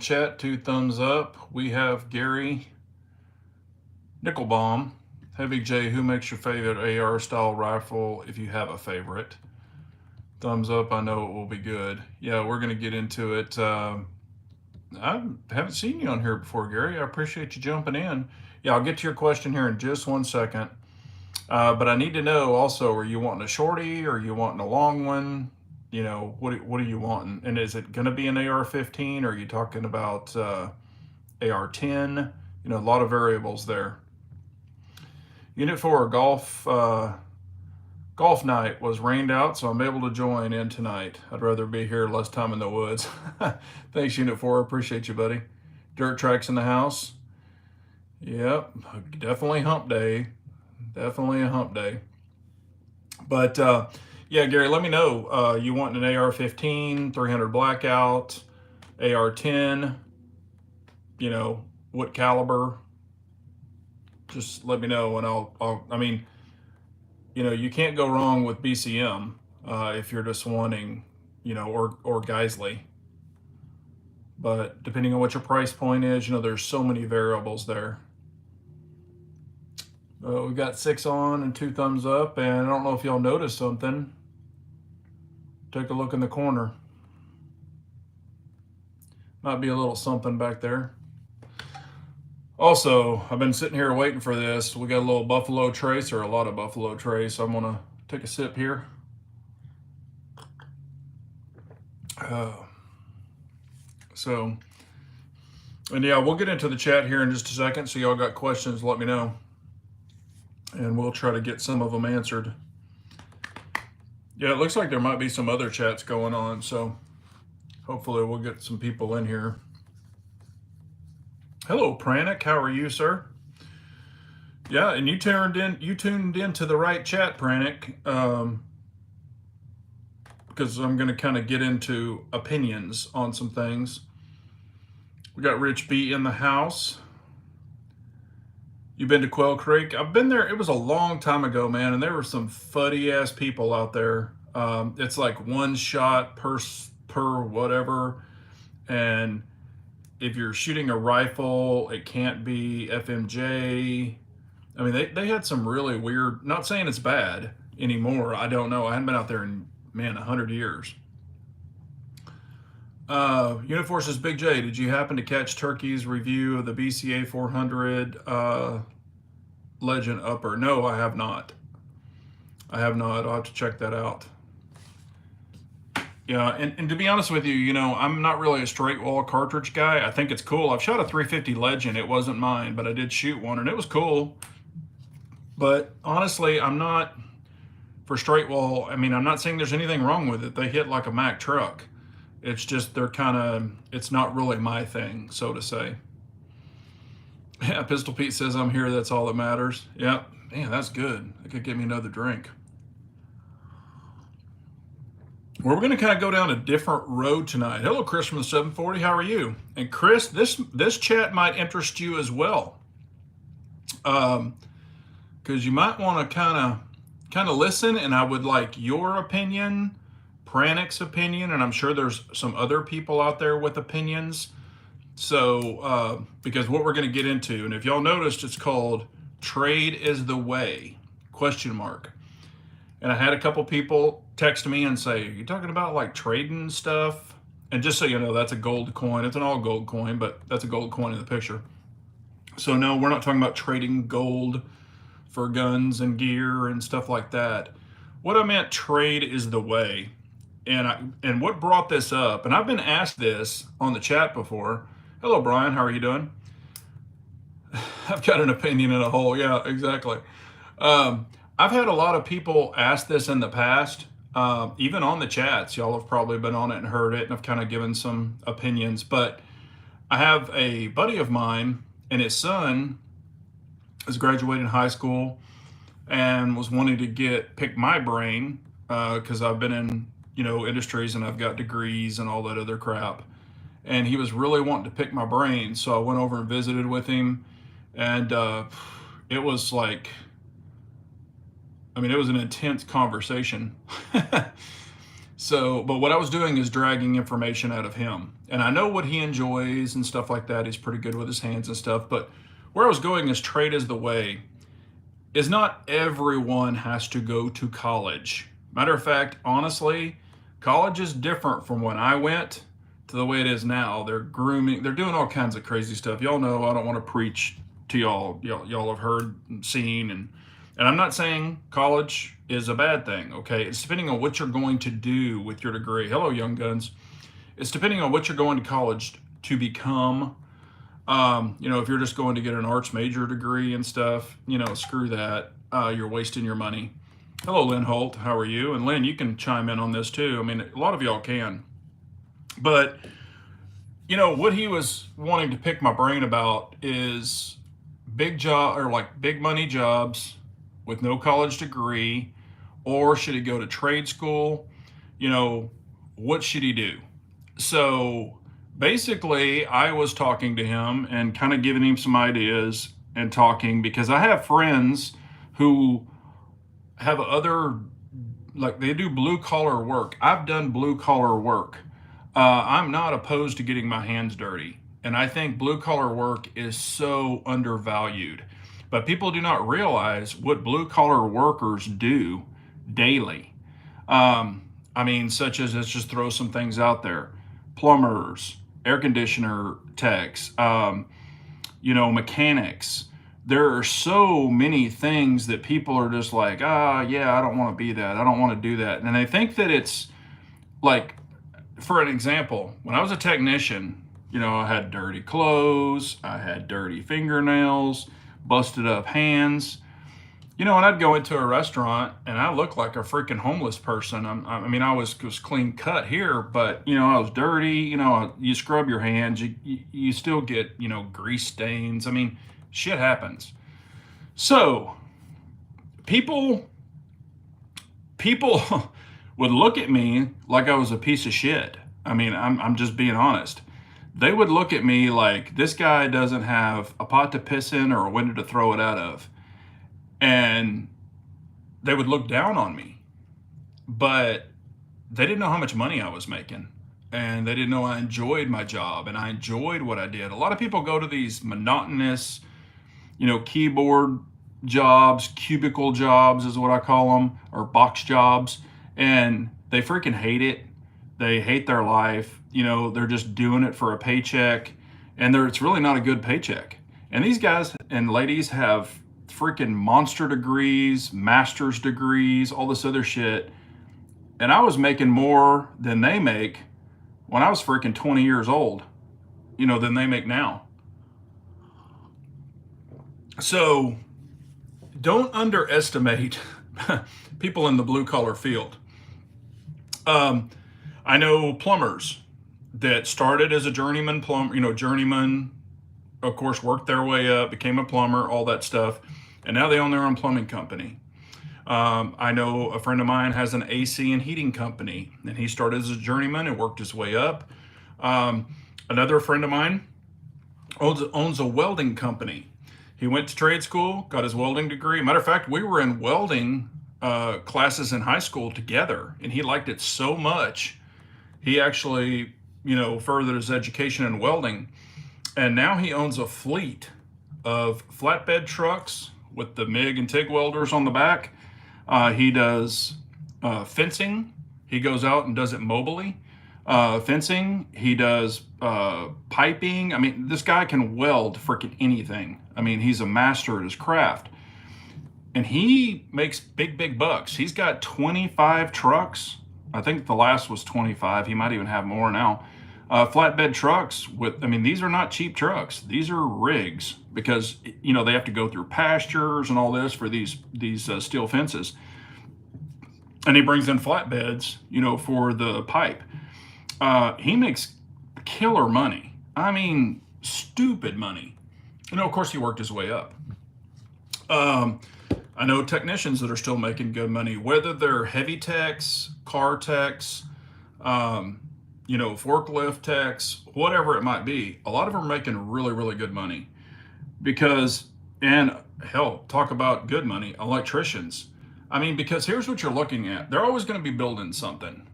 Chat, 2 thumbs up. We have Gary Nickelbaum. Heavy J, who makes your favorite AR style rifle if you have a favorite? Thumbs up, I know it will be good. Yeah, we're going to get into it. I haven't seen you on here before, Gary. I appreciate you jumping in. Yeah, I'll get to your question here in just 1 second. But I need to know also, are you wanting a shorty or are you wanting a long one? What are you wanting? And is it going to be an AR-15 or are you talking about AR-10? A lot of variables there. Unit 4 golf night was rained out, so I'm able to join in tonight. I'd rather be here, less time in the woods. Thanks, Unit 4. Appreciate you, buddy. Dirt tracks in the house. Yep, definitely hump day. Definitely a hump day. But yeah, Gary, let me know. You want an AR-15, 300 blackout, AR-10, what caliber? Just let me know and you can't go wrong with BCM if you're just wanting, or Geisley. But depending on what your price point is, there's so many variables there. We've got 6 on and 2 thumbs up, and I don't know if y'all noticed something. Take a look in the corner. Might be a little something back there. Also, I've been sitting here waiting for this. We got a little Buffalo Trace, or a lot of Buffalo Trace. I'm gonna take a sip here. And yeah, we'll get into the chat here in just a second. So y'all got questions, let me know. And we'll try to get some of them answered. Yeah, it looks like there might be some other chats going on. So hopefully we'll get some people in here. Hello, Pranic. How are you, sir? Yeah, and you tuned into the right chat, Pranic, because I'm going to kind of get into opinions on some things. We got Rich B in the house. You been to Quail Creek? I've been there. It was a long time ago, man, and there were some fuddy ass people out there. It's like one shot per whatever, and if you're shooting a rifle, it can't be FMJ. I mean, they had some really weird, not saying it's bad anymore. I don't know. I haven't been out there in, 100 years. Unit Forces Big J, did you happen to catch Turkey's review of the BCA 400 Legend Upper? No, I have not. I'll have to check that out. Yeah, and to be honest with you, I'm not really a straight wall cartridge guy. I think it's cool. I've shot a 350 Legend. It wasn't mine, but I did shoot one, and it was cool. But honestly, I'm not for straight wall. I'm not saying there's anything wrong with it. They hit like a Mack truck. It's just it's not really my thing, so to say. Yeah, Pistol Pete says I'm here. That's all that matters. Yeah, man, that's good. That could get me another drink. We're going to kind of go down a different road tonight. Hello, Chris from the 740. How are you? And Chris, this chat might interest you as well, because you might want to kind of listen. And I would like your opinion, Pranic's opinion, and I'm sure there's some other people out there with opinions. So, because what we're going to get into, and if y'all noticed, it's called "Trade is the Way?" ? And I had a couple people text me and say, "You talking about like trading stuff?" And just so you know, that's a gold coin. It's an all gold coin, but that's a gold coin in the picture. So no, we're not talking about trading gold for guns and gear and stuff like that. What I meant, trade is the way. And what brought this up, and I've been asked this on the chat before. Hello, Brian. How are you doing? I've got an opinion in a hole. Yeah, exactly. I've had a lot of people ask this in the past, even on the chats. Y'all have probably been on it and heard it, and I've kind of given some opinions. But I have a buddy of mine, and his son is graduating high school and was wanting to pick my brain because I've been in industries and I've got degrees and all that other crap. And he was really wanting to pick my brain, so I went over and visited with him, and it was like, it was an intense conversation. So, but what I was doing is dragging information out of him. And I know what he enjoys and stuff like that. He's pretty good with his hands and stuff. But where I was going is trade is the way, is not everyone has to go to college. Matter of fact, honestly, college is different from when I went to the way it is now. They're grooming, they're doing all kinds of crazy stuff. Y'all know I don't want to preach to y'all. Y'all have heard and seen, and I'm not saying college is a bad thing, okay? It's depending on what you're going to do with your degree. Hello, young guns. It's depending on what you're going to college to become. If you're just going to get an arts major degree and stuff, screw that. You're wasting your money. Hello, Lynn Holt. How are you? And Lynn, you can chime in on this too. I mean, a lot of y'all can. But, what he was wanting to pick my brain about is big job or like big money jobs with no college degree, or should he go to trade school? What should he do? So basically, I was talking to him and kind of giving him some ideas and talking, because I have friends who have other, like, they do blue collar work. I've done blue collar work. I'm not opposed to getting my hands dirty. And I think blue collar work is so undervalued. But people do not realize what blue collar workers do daily. Such as, let's just throw some things out there: plumbers, air conditioner techs, mechanics. There are so many things that people are just like, yeah, I don't want to be that. I don't want to do that. And they think that it's like, for an example, when I was a technician, I had dirty clothes, I had dirty fingernails, busted up hands. And I'd go into a restaurant and I looked like a freaking homeless person. I was clean cut here, but I was dirty. You scrub your hands, you still get grease stains. Shit happens. So people would look at me like I was a piece of shit. I'm just being honest. They would look at me like, this guy doesn't have a pot to piss in or a window to throw it out of. And they would look down on me, but they didn't know how much money I was making, and they didn't know I enjoyed my job and I enjoyed what I did. A lot of people go to these monotonous, keyboard jobs, cubicle jobs is what I call them, or box jobs, and they freaking hate it. They hate their life. They're just doing it for a paycheck, and it's really not a good paycheck. And these guys and ladies have freaking monster degrees, master's degrees, all this other shit. And I was making more than they make when I was freaking 20 years old, than they make now. So don't underestimate people in the blue collar field. I know plumbers that started as a journeyman journeyman, of course, worked their way up, became a plumber, all that stuff. And now they own their own plumbing company. I know a friend of mine has an AC and heating company, and he started as a journeyman and worked his way up. Another friend of mine owns a welding company. He went to trade school, got his welding degree. Matter of fact, we were in welding classes in high school together, and he liked it so much. He actually, furthered his education in welding, and now he owns a fleet of flatbed trucks with the MIG and TIG welders on the back. He does fencing. He goes out and does it mobily. Fencing. He does piping. This guy can weld freaking anything. He's a master at his craft. And he makes big bucks. He's got 25 trucks. I think the last was 25. He might even have more now. Flatbed trucks these are not cheap trucks. These are rigs, because they have to go through pastures and all this for these steel fences. And he brings in flatbeds, for the pipe. He makes killer money. Stupid money. Of course, he worked his way up. I know technicians that are still making good money, whether they're heavy techs, car techs, forklift techs, whatever it might be. A lot of them are making really, really good money. And hell, talk about good money, electricians. Because here's what you're looking at. They're always going to be building something.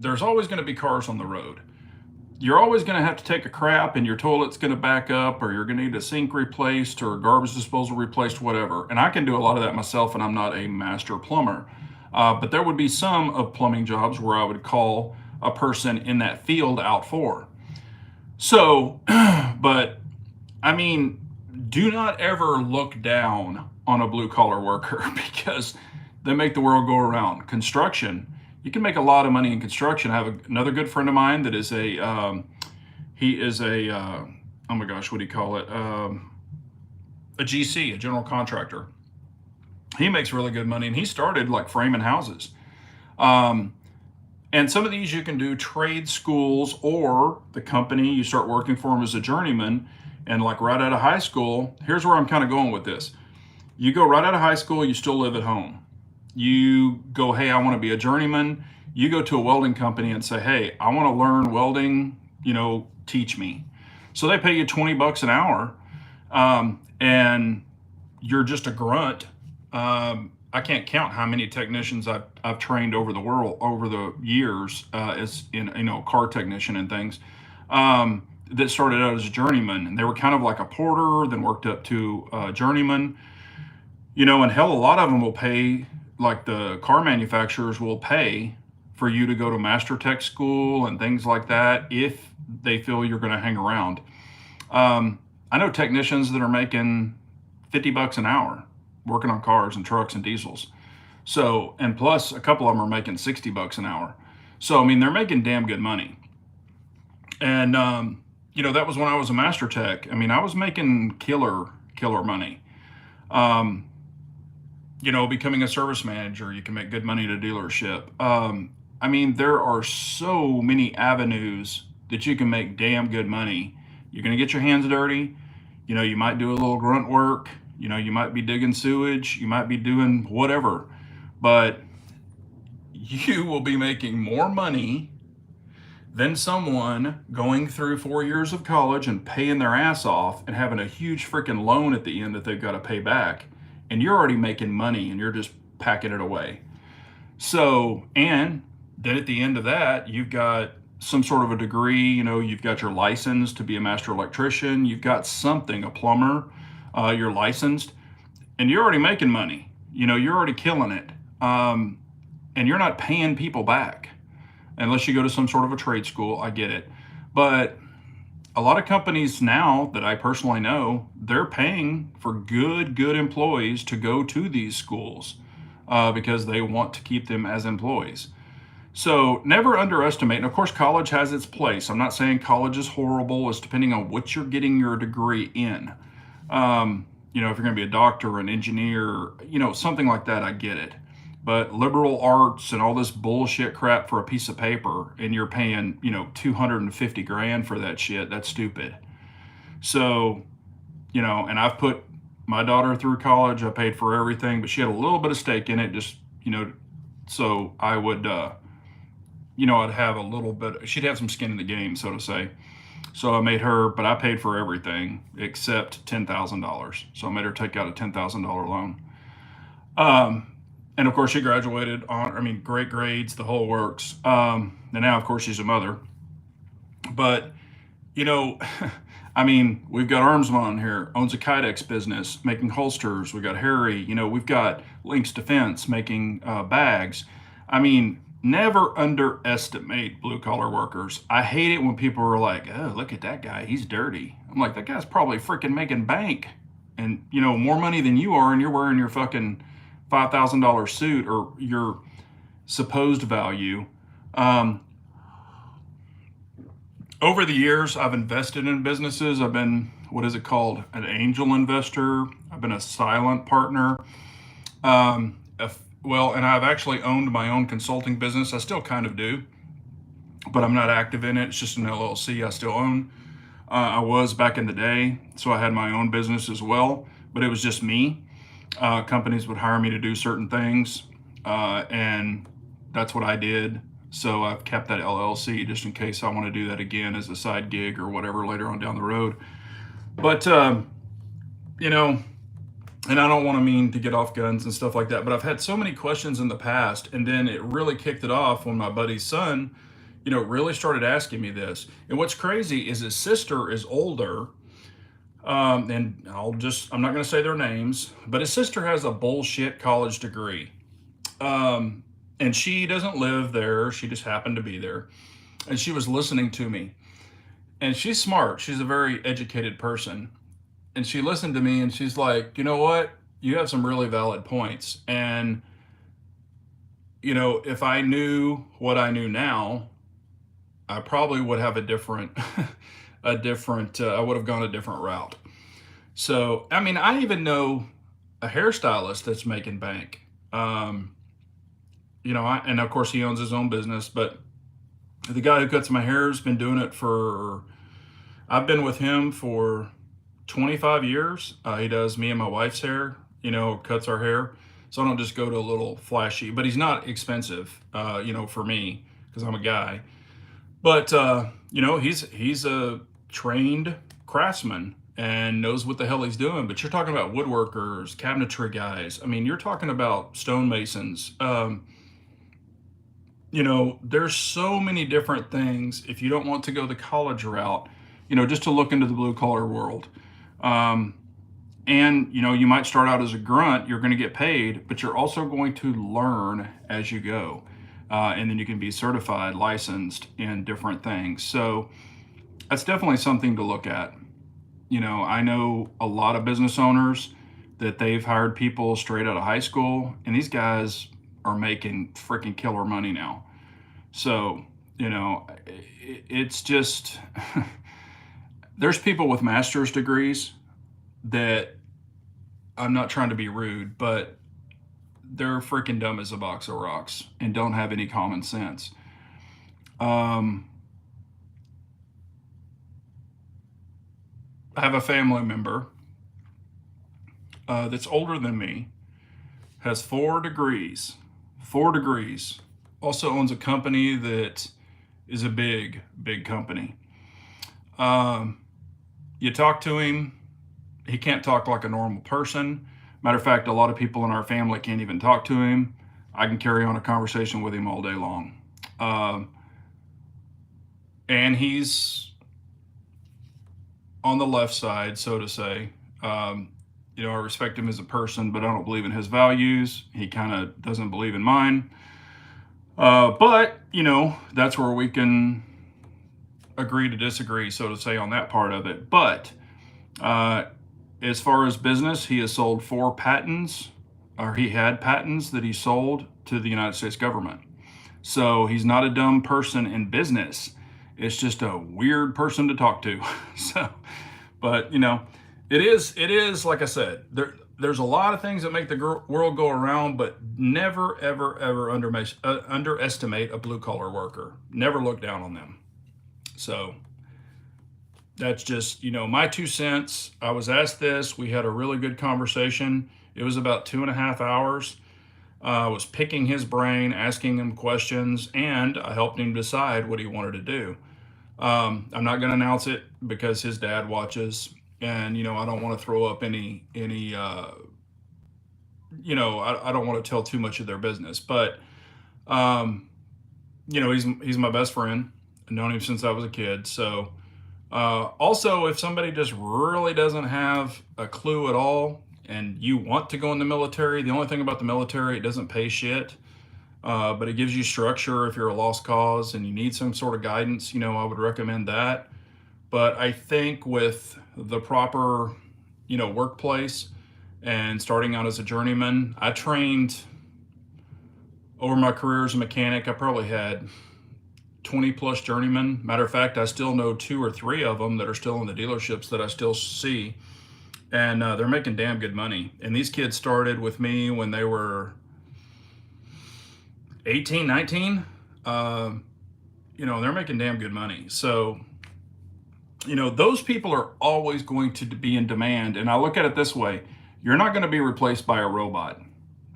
There's always going to be cars on the road. you're always going to have to take a crap and your toilet's going to back up, or you're going to need a sink replaced or a garbage disposal replaced, whatever. And I can do a lot of that myself, and I'm not a master plumber. But there would be some of plumbing jobs where I would call a person in that field out for. So, but I mean, do not ever look down on a blue collar worker because they make the world go around. Construction, you can make a lot of money in construction. I have another good friend of mine that is he is oh my gosh, what do you call it? A GC, a general contractor. He makes really good money, and he started like framing houses. Um, and some of these you can do trade schools, or the company you start working for them as a journeyman. And like right out of high school, here's where I'm kind of going with this. You go right out of high school, you still live at home. You go, hey, I want to be a journeyman. You go to a welding company and say, hey, I want to learn welding, teach me. So they pay you $20 an hour, and you're just a grunt. I can't count how many technicians I've trained over the years, as in car technician and things, that started out as a journeyman, and they were kind of like a porter, then worked up to a journeyman. And hell, a lot of them will pay, like the car manufacturers will pay for you to go to master tech school and things like that if they feel you're going to hang around. I know technicians that are making $50 an hour working on cars and trucks and diesels. So, and plus a couple of them are making $60 an hour. So, I mean, they're making damn good money. And, that was when I was a master tech. I mean, I was making killer money. Becoming a service manager, you can make good money at a dealership. I mean, there are so many avenues that you can make damn good money. You're going to get your hands dirty. You might do a little grunt work. You might be digging sewage. You might be doing whatever. But you will be making more money than someone going through 4 years of college and paying their ass off and having a huge freaking loan at the end that they've got to pay back. And you're already making money and you're just packing it away. So, and then at the end of that, you've got some sort of a degree, you've got your license to be a master electrician, you've got something, a plumber, you're licensed, and you're already making money. You're already killing it. And you're not paying people back unless you go to some sort of a trade school. I get it. But a lot of companies now that I personally know, they're paying for good employees to go to these schools because they want to keep them as employees. So never underestimate. And of course, college has its place. I'm not saying college is horrible. It's depending on what you're getting your degree in. If you're going to be a doctor or an engineer, something like that, I get it. But liberal arts and all this bullshit crap for a piece of paper, and you're paying, $250,000 for that shit, that's stupid. So, and I've put my daughter through college. I paid for everything, but she had a little bit of stake in it, just, so I would, I'd have a little bit, she'd have some skin in the game, so to say. So I made her, but I paid for everything except $10,000. So I made her take out a $10,000 loan. And of course she graduated on, great grades, the whole works. And now of course she's a mother. But, we've got Armsman here, owns a Kydex business, making holsters. We got Harry, we've got Lynx Defense making bags. Never underestimate blue collar workers. I hate it when people are like, oh, look at that guy, he's dirty. I'm like, that guy's probably freaking making bank and, more money than you are, and you're wearing your fucking $5,000 suit or your supposed value. Over the years, I've invested in businesses. I've been, what is it called? An angel investor. I've been a silent partner. And I've actually owned my own consulting business. I still kind of do, but I'm not active in it. It's just an LLC I still own. I was back in the day, so I had my own business as well, but it was just me. Companies would hire me to do certain things, and that's what I did. So I've kept that LLC just in case I want to do that again as a side gig or whatever later on down the road. But, and I don't want to mean to get off guns and stuff like that, but I've had so many questions in the past, and then it really kicked it off when my buddy's son, really started asking me this. And what's crazy is his sister is older. And I'm not going to say their names, but his sister has a bullshit college degree. And she doesn't live there. She just happened to be there. And she was listening to me. And she's smart. She's a very educated person. And she listened to me and she's like, you know what? You have some really valid points. And, if I knew what I knew now, I probably would have a different, I would have gone a different route. So, I mean, I even know a hairstylist that's making bank. And of course he owns his own business, but the guy who cuts my hair has been doing it I've been with him for 25 years. He does me and my wife's hair, cuts our hair. So I don't just go to a little flashy, but he's not expensive, for me, because I'm a guy. But, he's a trained craftsman and knows what the hell he's doing. But you're talking about woodworkers, cabinetry guys. I mean, you're talking about stonemasons. There's so many different things if you don't want to go the college route, just to look into the blue collar world. And, you might start out as a grunt, you're going to get paid, but you're also going to learn as you go. And then you can be certified, licensed in different things. So that's definitely something to look at. I know a lot of business owners that they've hired people straight out of high school, and these guys are making freaking killer money now. So, it's just, there's people with master's degrees that, I'm not trying to be rude, but they're freaking dumb as a box of rocks and don't have any common sense. I have a family member that's older than me, has 4 degrees, also owns a company that is a big, big company. You talk to him, he can't talk like a normal person. Matter of fact, a lot of people in our family can't even talk to him. I can carry on a conversation with him all day long. And he's on the left side, so to say. I respect him as a person, but I don't believe in his values. He kind of doesn't believe in mine. But, that's where we can agree to disagree, so to say, on that part of it. But as far as business, he has sold 4 patents, or he had patents that he sold to the United States government. So he's not a dumb person in business. It's just a weird person to talk to. But it is like I said, there's a lot of things that make the world go around, but never, ever, ever underestimate a blue collar worker. Never look down on them. So that's just, my 2 cents. I was asked this. We had a really good conversation. It was about 2.5 hours. I was picking his brain, asking him questions, and I helped him decide what he wanted to do. I'm not going to announce it because his dad watches, and I don't want to throw up any. I don't want to tell too much of their business, but he's my best friend. I've known him since I was a kid. So also, if somebody just really doesn't have a clue at all, and you want to go in the military, the only thing about the military, it doesn't pay shit. But it gives you structure if you're a lost cause and you need some sort of guidance, I would recommend that. But I think with the proper, workplace and starting out as a journeyman, I trained over my career as a mechanic. I probably had 20 plus journeymen. Matter of fact, I still know 2 or 3 of them that are still in the dealerships that I still see. And they're making damn good money. And these kids started with me when they were 18, 19, they're making damn good money. So, those people are always going to be in demand. And I look at it this way. You're not going to be replaced by a robot.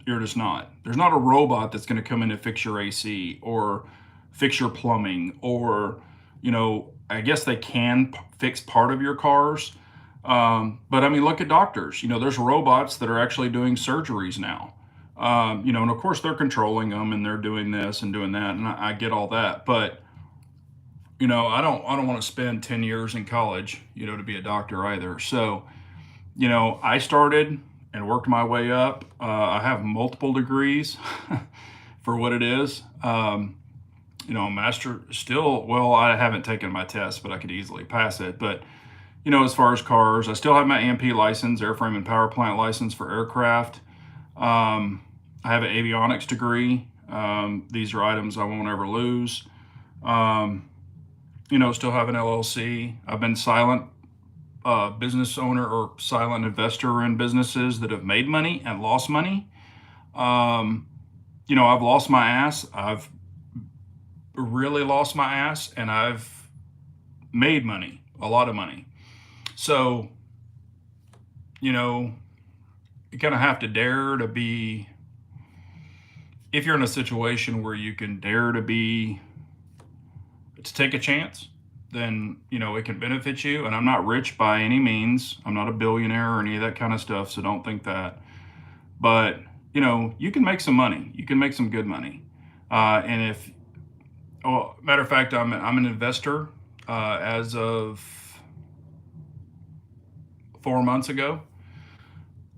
You're just not. There's not a robot that's going to come in and fix your AC or fix your plumbing or, I guess they can fix part of your cars. But I mean, look at doctors. There's robots that are actually doing surgeries now. And of course they're controlling them and they're doing this and doing that. And I get all that. But, I don't want to spend 10 years in college, to be a doctor either. So, I started and worked my way up. I have multiple degrees for what it is. A master still, well, I haven't taken my test, but I could easily pass it. But, as far as cars, I still have my AMP license, airframe and power plant license for aircraft. I have an avionics degree. These are items I won't ever lose. Still have an LLC. I've been silent business owner or silent investor in businesses that have made money and lost money. I've lost my ass. I've really lost my ass, and I've made money, a lot of money. So, you kind of have to dare to be, if you're in a situation where you can dare to take a chance, then, it can benefit you. And I'm not rich by any means. I'm not a billionaire or any of that kind of stuff. So don't think that. But, you can make some money. You can make some good money. Matter of fact, I'm an investor as of 4 months ago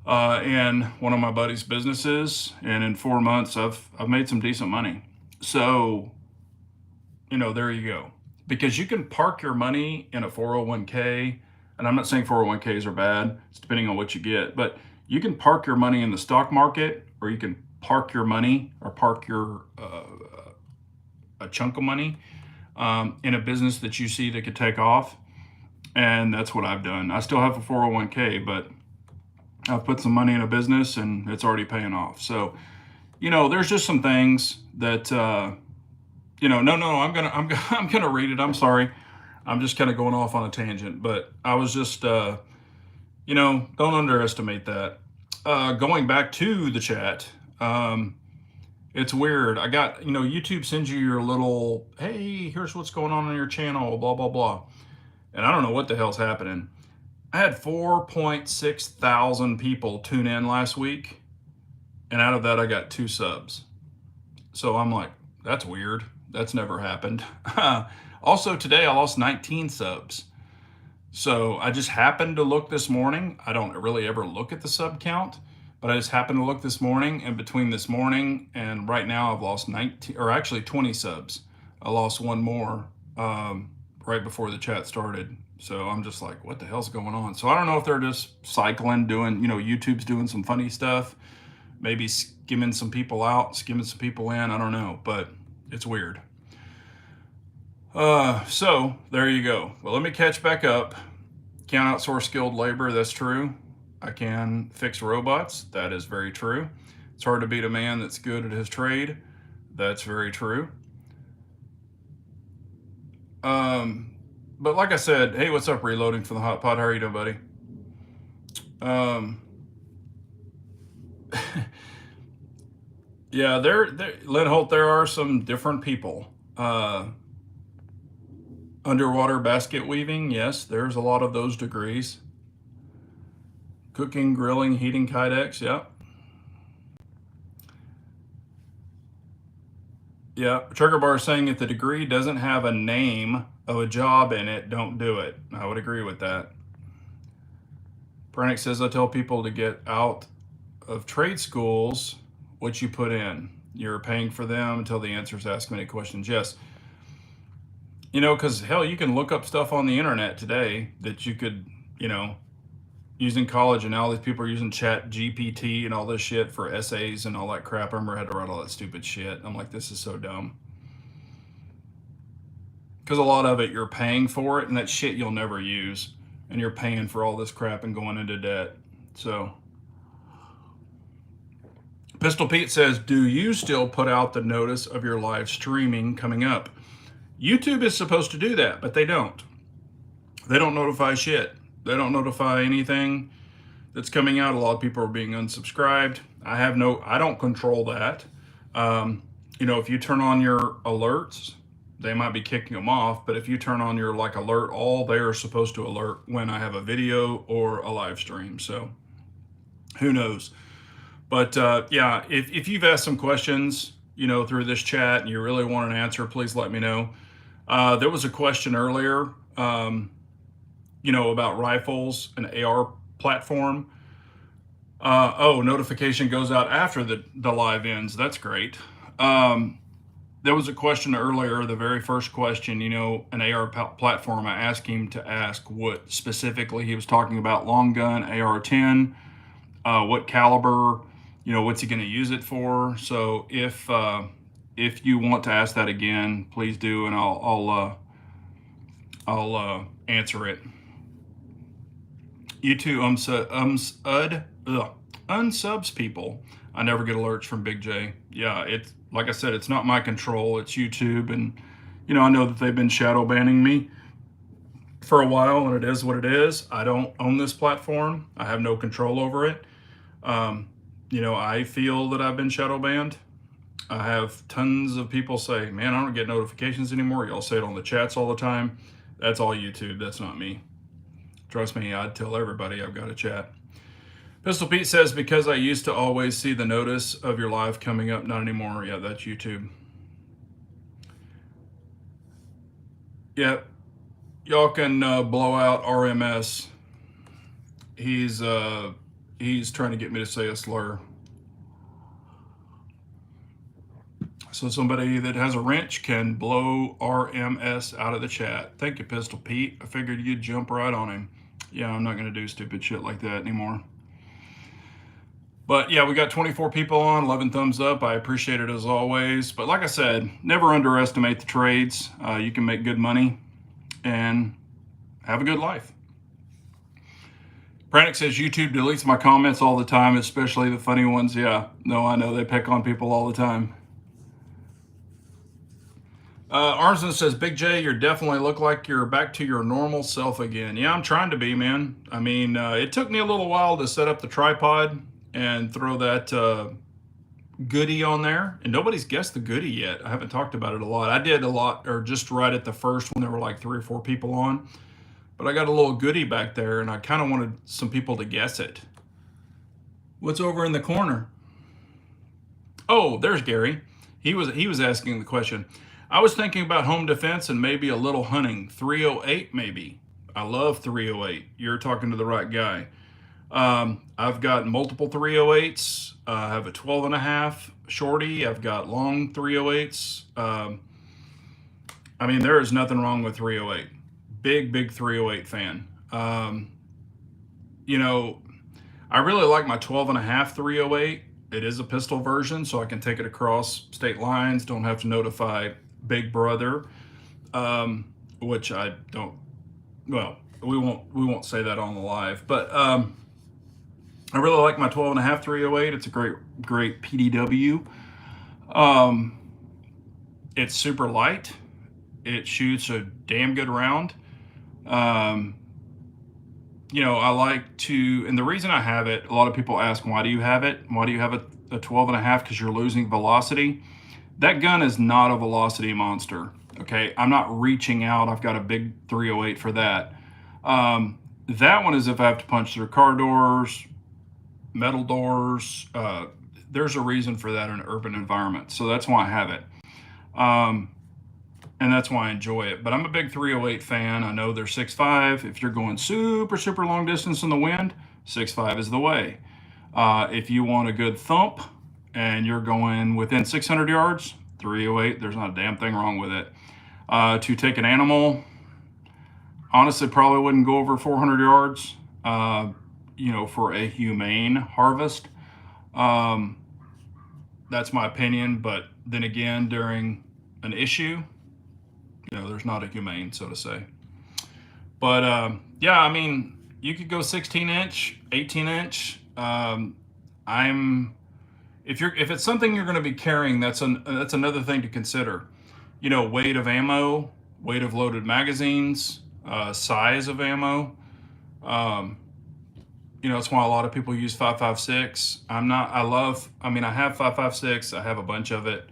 in one of my buddy's businesses. And in 4 months, I've made some decent money. So, there you go. Because you can park your money in a 401k, and I'm not saying 401ks are bad, it's depending on what you get, but you can park your money in the stock market, or you can park your money or park your a chunk of money in a business that you see that could take off. And that's what I've done. I still have a 401k, but I've put some money in a business and it's already paying off. So, there's just some things that no, I'm gonna read it. I'm sorry. I'm just kind of going off on a tangent, but I was just don't underestimate that. Going back to the chat, it's weird. I got, YouTube sends you your little, hey, here's what's going on your channel, blah, blah, blah. And I don't know what the hell's happening. I had 4.6 thousand people tune in last week. And out of that, I got 2 subs. So I'm like, that's weird. That's never happened. Also, today I lost 19 subs. So I just happened to look this morning. I don't really ever look at the sub count, but I just happened to look this morning, and between this morning and right now, I've lost 20 subs. I lost one more right before the chat started. So I'm just like, what the hell's going on? So I don't know if they're just cycling, doing, YouTube's doing some funny stuff, maybe skimming some people out, skimming some people in. I don't know, but it's weird. So there you go. Well, let me catch back up. Can't outsource skilled labor. That's true. I can fix robots. That is very true. It's hard to beat a man that's good at his trade. That's very true. But like I said, hey, what's up, Reloading from the Hot Pot? How are you doing, buddy? Yeah, Lynn Holt, there are some different people. Underwater basket weaving, yes, there's a lot of those degrees. Cooking, grilling, heating kydex, yeah. Yeah, Trigger Bar is saying if the degree doesn't have a name of a job in it, don't do it. I would agree with that. Pranic says, I tell people to get out of trade schools what you put in. You're paying for them until the answers ask many questions. Yes. Because hell, you can look up stuff on the internet today that you could, using college, and now these people are using Chat GPT and all this shit for essays and all that crap. I remember I had to write all that stupid shit. I'm like, this is so dumb. Because a lot of it, you're paying for it, and that shit you'll never use. And you're paying for all this crap and going into debt. So, Pistol Pete says, do you still put out the notice of your live streaming coming up? YouTube is supposed to do that, but they don't. They don't notify shit. They don't notify anything that's coming out. A lot of people are being unsubscribed. I don't control that. If you turn on your alerts, they might be kicking them off, but if you turn on your alert all, they are supposed to alert when I have a video or a live stream. So who knows? But yeah, if you've asked some questions, through this chat and you really want an answer, please let me know. There was a question earlier, about rifles and AR platform. Notification goes out after the live ends. That's great. There was a question earlier, the very first question, an AR platform. I asked him to ask what specifically he was talking about: long gun, AR-10, what caliber, what's he going to use it for. So if you want to ask that again, please do, and I'll answer it. YouTube unsubs people. I never get alerts from Big J. Yeah, it's like I said, it's not my control. It's YouTube, and I know that they've been shadow banning me for a while, and it is what it is. I don't own this platform. I have no control over it. I feel that I've been shadow banned. I have tons of people say, man, I don't get notifications anymore. Y'all say it on the chats all the time. That's all YouTube. That's not me. Trust me, I'd tell everybody I've got a chat. Pistol Pete says, because I used to always see the notice of your live coming up, not anymore. Yeah, that's YouTube. Yep. Y'all can blow out RMS. He's trying to get me to say a slur. So somebody that has a wrench can blow RMS out of the chat. Thank you, Pistol Pete. I figured you'd jump right on him. Yeah, I'm not going to do stupid shit like that anymore. But yeah, we got 24 people on, 11 thumbs up. I appreciate it as always. But like I said, never underestimate the trades. You can make good money and have a good life. Pranic says, YouTube deletes my comments all the time, especially the funny ones. Yeah, no, I know they pick on people all the time. Armstrong says, Big J, you definitely look like you're back to your normal self again. Yeah, I'm trying to be, man. I mean, it took me a little while to set up the tripod and throw that goodie on there. And nobody's guessed the goodie yet. I haven't talked about it a lot. I did a lot, or just right at the first when there were like 3 or 4 people on. But I got a little goodie back there, and I kind of wanted some people to guess it. What's over in the corner? Oh, there's Gary. He was asking the question. I was thinking about home defense and maybe a little hunting. 308 maybe. I love 308. You're talking to the right guy. I've got multiple 308s. I have a 12.5 shorty. I've got long 308s. I mean, there is nothing wrong with 308. Big 308 fan. I really like my 12.5 308. It is a pistol version, so I can take it across state lines. Don't have to notify Big Brother, which I don't. Well, we won't say that on the live, but I really like my 12.5 308. It's a great PDW. It's super light. It shoots a damn good round. I like to, and the reason I have it, a lot of people ask, why do you have it? Why do you have a 12.5? Because you're losing velocity. That gun is not a velocity monster. Okay, I'm not reaching out. I've got a big 308 for that. That one is if I have to punch through car doors, metal doors. There's a reason for that in an urban environment. So that's why I have it. And that's why I enjoy it. But I'm a big 308 fan. I know they're 6.5. If you're going super long distance in the wind, 6.5 is the way. If you want a good thump and you're going within 600 yards, 308, there's not a damn thing wrong with it. To take an animal, honestly, probably wouldn't go over 400 yards, for a humane harvest. That's my opinion. But then again, during an issue, there's not a humane, so to say. But yeah, I mean, you could go 16-inch, 18-inch. If it's something you're going to be carrying, that's another thing to consider. Weight of ammo, weight of loaded magazines, size of ammo. That's why a lot of people use 5.56. I have 5.56. I have a bunch of it.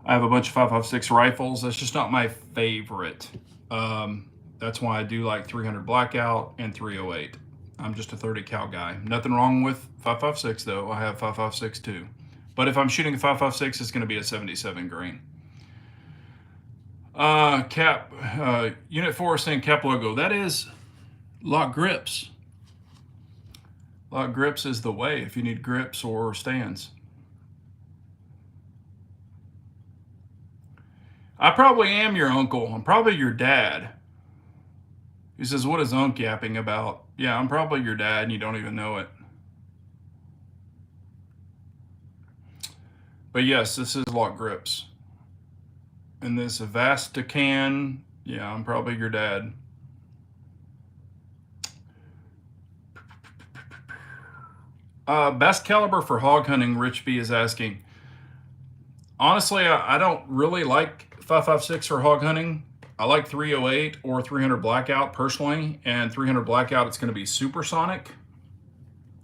I have a bunch of 5.56 rifles. That's just not my favorite. That's why I do like 300 Blackout and 308. I'm just a 30 cal guy. Nothing wrong with 5.56 though. I have 5.56 too. But if I'm shooting a 5.56, it's going to be a 77 grain. Unit 4 is saying cap logo. That is lock grips. Lock grips is the way if you need grips or stands. I probably am your uncle. I'm probably your dad. He says, what is Unc yapping about? Yeah, I'm probably your dad and you don't even know it. But yes, this is lock grips. And this Avastacan, yeah, I'm probably your dad. Best caliber for hog hunting, Rich B is asking. Honestly, I don't really like 5.56 for hog hunting. I like 308 or 300 blackout personally, and 300 blackout, it's going to be supersonic.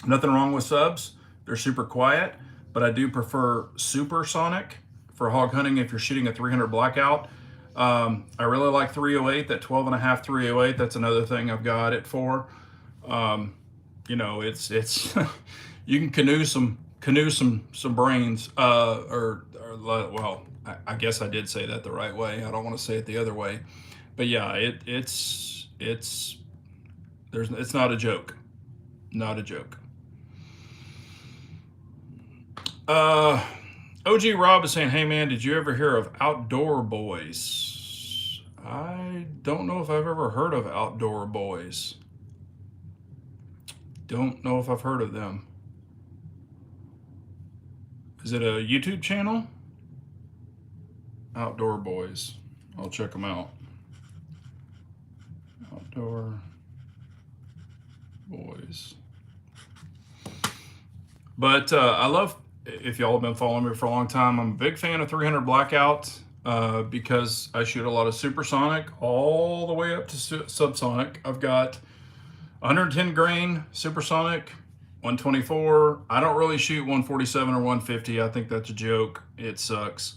Nothing wrong with subs. They're super quiet, but I do prefer supersonic for hog hunting if you're shooting a 300 blackout. I really like 308, that 12.5 308. That's another thing I've got it for. You know, it's you can canoe some brains, well, I guess I did say that the right way. I don't want to say it the other way, but yeah, it's not a joke, not a joke. OG Rob is saying, hey man, did you ever hear of Outdoor Boys? I don't know if I've ever heard of Outdoor Boys. Don't know if I've heard of them. Is it a YouTube channel? Outdoor Boys. I'll check them out. Outdoor Boys. But I love, if y'all have been following me for a long time, I'm a big fan of 300 blackout because I shoot a lot of supersonic all the way up to subsonic. I've got 110 grain supersonic, 124. I don't really shoot 147 or 150. I think that's a joke. It sucks.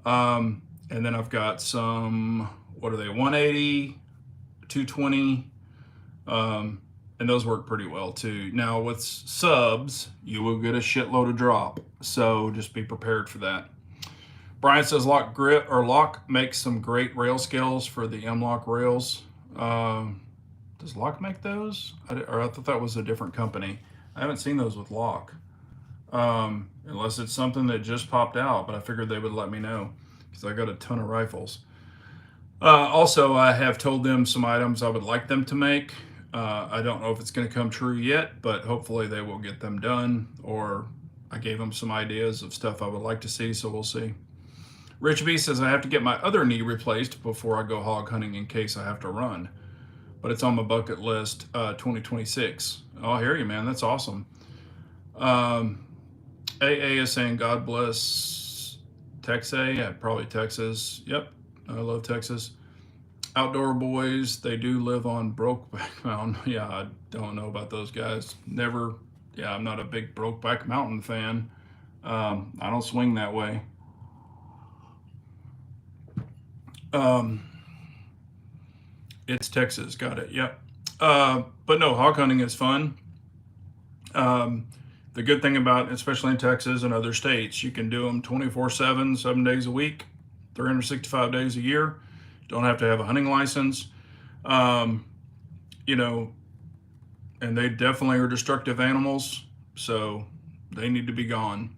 And then I've got some, what are they, 180, 220, and those work pretty well too. Now with subs, you will get a shitload of drop, so just be prepared for that. Brian says Lock makes some great rail scales for the M-Lock rails. Does Lock make those? I thought that was a different company. I haven't seen those with Lock. Unless it's something that just popped out, but I figured they would let me know because I got a ton of rifles. Also, I have told them some items I would like them to make. I don't know if it's going to come true yet, but hopefully they will get them done, or I gave them some ideas of stuff I would like to see, so we'll see. Rich B says I have to get my other knee replaced before I go hog hunting in case I have to run, but it's on my bucket list, 2026. Oh, I hear you, man. That's awesome. AA is saying, God bless Texas. Yeah, probably Texas. Yep, I love Texas. Outdoor Boys, they do live on Brokeback Mountain. Yeah, I don't know about those guys. Never, yeah, I'm not a big Brokeback Mountain fan. I don't swing that way. It's Texas, got it, yep. But no, hog hunting is fun. The good thing about, especially in Texas and other states, you can do them 24/7, 7 days a week, 365 days a year. Don't have to have a hunting license. You know, and they definitely are destructive animals, so they need to be gone.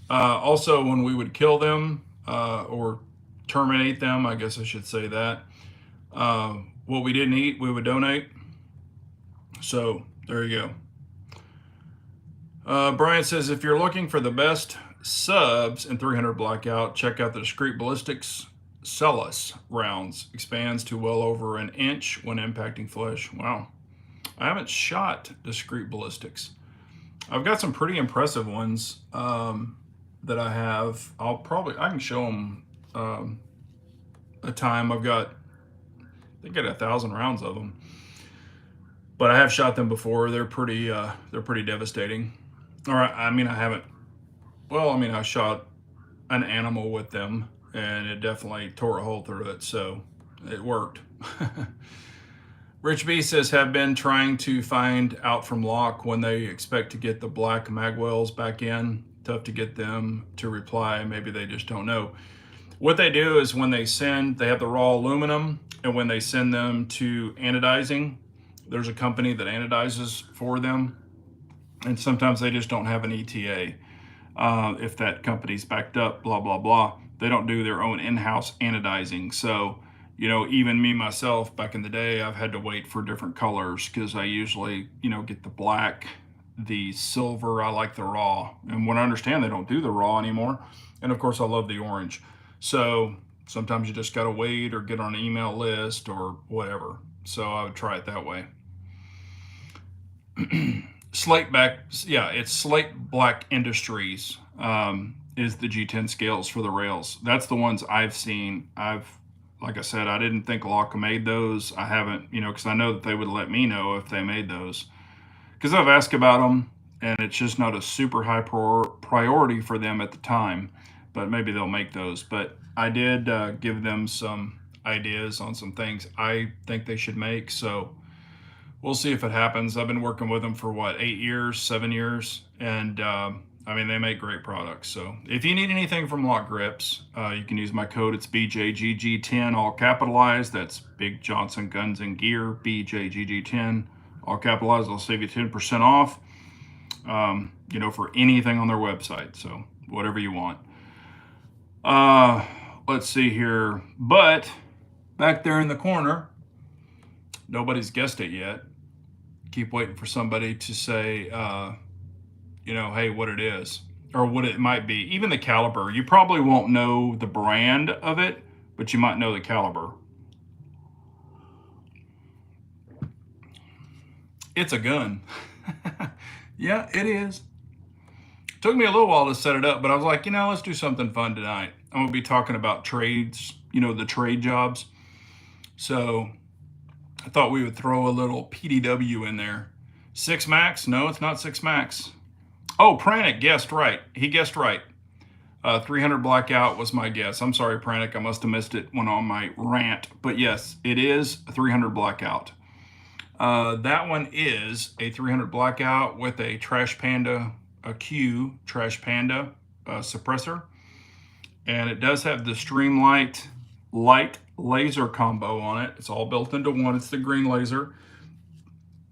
Also, when we would kill them or terminate them, I guess I should say that, what we didn't eat, we would donate. So there you go. Brian says, if you're looking for the best subs in 300 blackout, check out the Discreet Ballistics Celis rounds. Expands to well over an inch when impacting flesh. Wow. I haven't shot Discreet Ballistics. I've got some pretty impressive ones that I have. I can show them a time. I think I got 1,000 rounds of them. But I have shot them before. They're pretty devastating. All right, I shot an animal with them, and it definitely tore a hole through it, so it worked. Rich B says, have been trying to find out from Lock when they expect to get the black magwells back in. Tough to get them to reply. Maybe they just don't know. What they do is when they have the raw aluminum, and when they send them to anodizing, there's a company that anodizes for them, and sometimes they just don't have an ETA. If that company's backed up, blah, blah, blah. They don't do their own in-house anodizing. So, even me, myself, back in the day, I've had to wait for different colors because I usually, get the black, the silver. I like the raw. And when I understand they don't do the raw anymore. And of course, I love the orange. So sometimes you just got to wait or get on an email list or whatever. So I would try it that way. It's Slate Black Industries is the G10 scales for the rails. That's the ones I've seen. Like I said, I didn't think Locke made those. I haven't, because I know that they would let me know if they made those. Because I've asked about them, and it's just not a super high priority for them at the time. But maybe they'll make those. But I did give them some ideas on some things I think they should make. So we'll see if it happens. I've been working with them for 8 years, 7 years, and they make great products. So if you need anything from Locke Grips, you can use my code. It's BJGG10, all capitalized. That's Big Johnson Guns and Gear, BJGG10, all capitalized. I'll save you 10% off, for anything on their website. So whatever you want. Let's see here. But back there in the corner, nobody's guessed it yet. Keep waiting for somebody to say, hey, what it is or what it might be. Even the caliber. You probably won't know the brand of it, but you might know the caliber. It's a gun. Yeah, it is. Took me a little while to set it up, but I was like, let's do something fun tonight. I'm going to be talking about trades, the trade jobs. So I thought we would throw a little PDW in there. 6 Max? No, it's not 6 Max. Oh, Pranic guessed right. He guessed right. 300 Blackout was my guess. I'm sorry, Pranic. I must have missed it when on my rant. But yes, it is a 300 Blackout. That one is a 300 Blackout with a Trash Panda, a Q Trash Panda suppressor. And it does have the Streamlight light laser combo on it. It's all built into one. It's the green laser.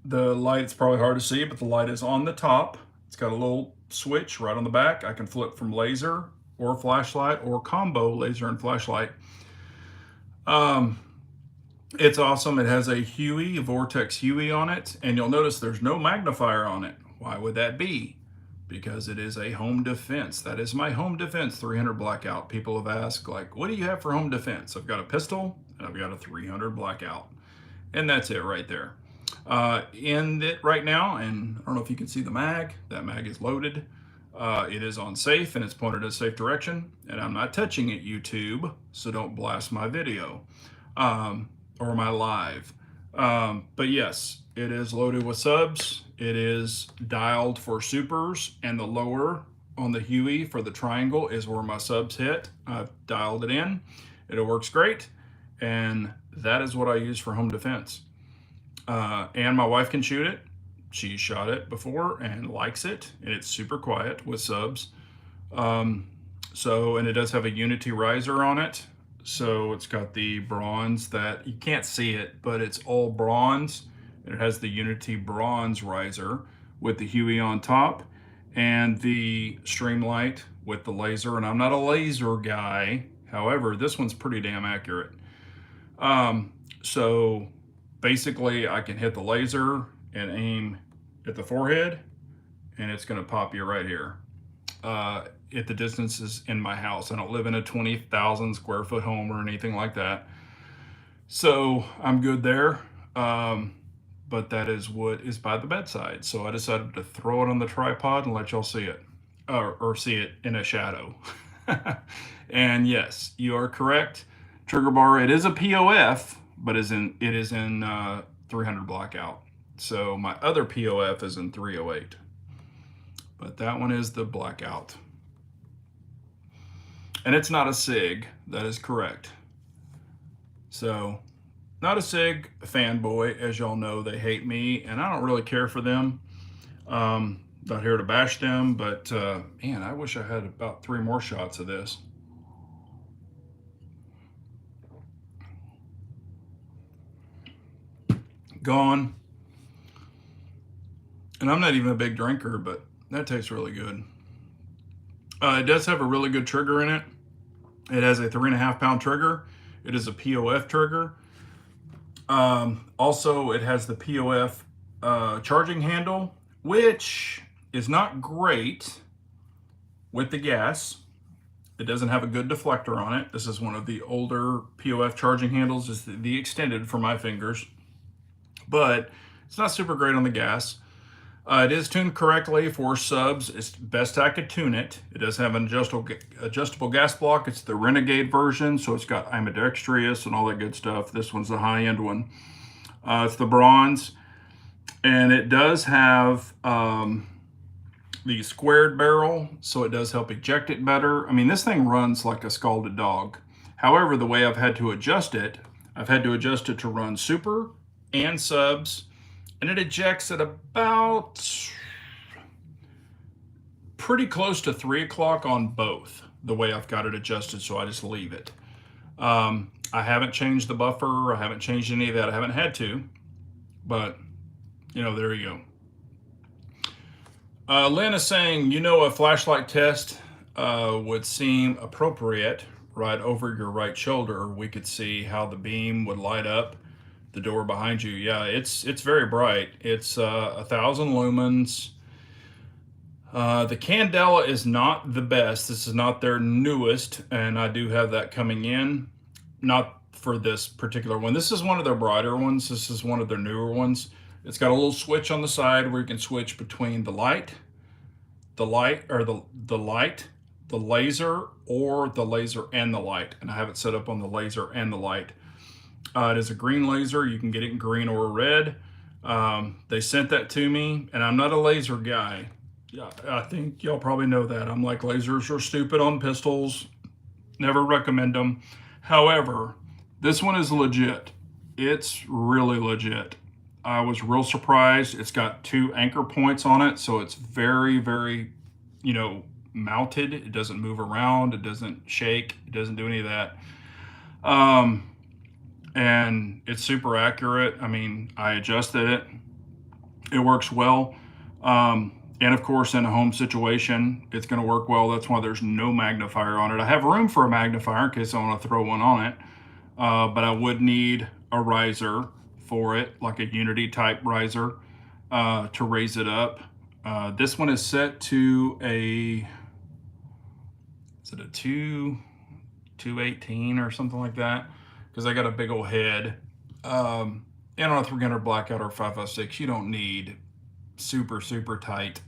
The light, it's probably hard to see, but the light is on the top. It's got a little switch right on the back. I can flip from laser or flashlight or combo laser and flashlight. It's awesome. It has a Huey, a Vortex Huey on it, and you'll notice there's no magnifier on it. Why would that be? Because it is a home defense. That is my home defense 300 Blackout. People have asked, what do you have for home defense? I've got a pistol and I've got a 300 Blackout. And that's it right there. In it right now, and I don't know if you can see the mag. That mag is loaded. It is on safe and it's pointed in a safe direction. And I'm not touching it, YouTube, so don't blast my video or my live. But yes, it is loaded with subs. It is dialed for supers, and the lower on the Huey for the triangle is where my subs hit. I've dialed it in. It works great, and that is what I use for home defense. And my wife can shoot it. She shot it before and likes it, and it's super quiet with subs. And it does have a Unity riser on it. So it's got the bronze that you can't see it, but it's all bronze. It has the Unity bronze riser with the Huey on top and the Streamlight with the laser. And I'm not a laser guy. However, this one's pretty damn accurate. So basically I can hit the laser and aim at the forehead and it's going to pop you right here. At the distances in my house. I don't live in a 20,000 square foot home or anything like that. So I'm good there. But that is what is by the bedside. So I decided to throw it on the tripod and let y'all see it, or see it in a shadow. And yes, you are correct. Trigger bar, it is a POF, but it is in 300 Blackout. So my other POF is in 308. But that one is the Blackout. And it's not a SIG, that is correct. So, not a SIG fanboy, as y'all know, they hate me, and I don't really care for them. Not here to bash them, but man, I wish I had about 3 more shots of this. gone. And I'm not even a big drinker, but that tastes really good. It does have a really good trigger in it. It has a 3.5 pound trigger. It is a POF trigger. Also, it has the POF charging handle, which is not great with the gas. It doesn't have a good deflector on it. This is one of the older POF charging handles. It's the extended for my fingers, but it's not super great on the gas. It is tuned correctly for subs. It's best I could tune it. It does have an adjustable gas block. It's the Renegade version, so it's got ambidextrous and all that good stuff. This one's the high-end one. It's the bronze, and it does have the squared barrel, so it does help eject it better. I mean, this thing runs like a scalded dog. However, the way I've had to adjust it to run super and subs, and it ejects at about pretty close to 3 o'clock on both, the way I've got it adjusted, so I just leave it. I haven't changed the buffer. I haven't changed any of that. I haven't had to, but, you know, there you go. Lynn is saying, a flashlight test would seem appropriate right over your right shoulder. We could see how the beam would light up the door behind you. Yeah, it's very bright. It's 1,000 lumens. The Candela is not the best. This is not their newest, and I do have that coming in. Not for this particular one. This is one of their brighter ones. This is one of their newer ones. It's got a little switch on the side where you can switch between the light, the laser, or the laser and the light. And I have it set up on the laser and the light. It is a green laser. You can get it in green or red. They sent that to me, and I'm not a laser guy. Yeah, I think y'all probably know that. I'm like, lasers are stupid on pistols. Never recommend them. However, this one is legit. It's really legit. I was real surprised. It's got 2 anchor points on it, so it's very, very, mounted. It doesn't move around. It doesn't shake. It doesn't do any of that. And it's super accurate. I mean, I adjusted it. It works well. And of course, in a home situation, it's going to work well. That's why there's no magnifier on it. I have room for a magnifier in case I want to throw one on it. But I would need a riser for it, like a Unity type riser, to raise it up. This one is set to is it a 218 or something like that? Because I got a big old head. And on a 300 blackout or 556, you don't need super, super tight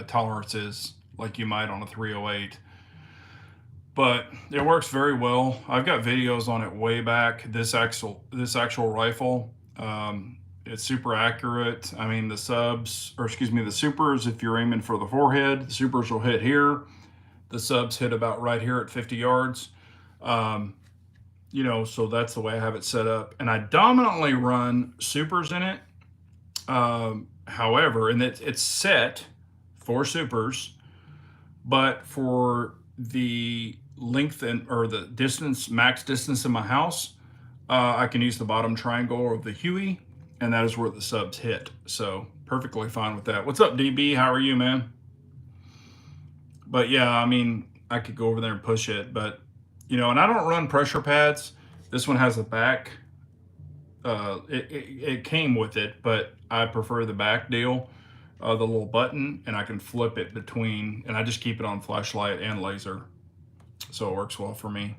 tolerances like you might on a 308. But it works very well. I've got videos on it way back. This actual rifle, it's super accurate. I mean, the supers, if you're aiming for the forehead, the supers will hit here. The subs hit about right here at 50 yards. So that's the way I have it set up. And I dominantly run supers in it. However, and it's set for supers, but for the length or the distance, max distance in my house, I can use the bottom triangle of the Huey, and that is where the subs hit. So perfectly fine with that. What's up, DB? How are you, man? But yeah, I mean, I could go over there and push it, but and I don't run pressure pads. This one has a back. It came with it, but I prefer the back deal, the little button, and I can flip it between, and I just keep it on flashlight and laser. So it works well for me.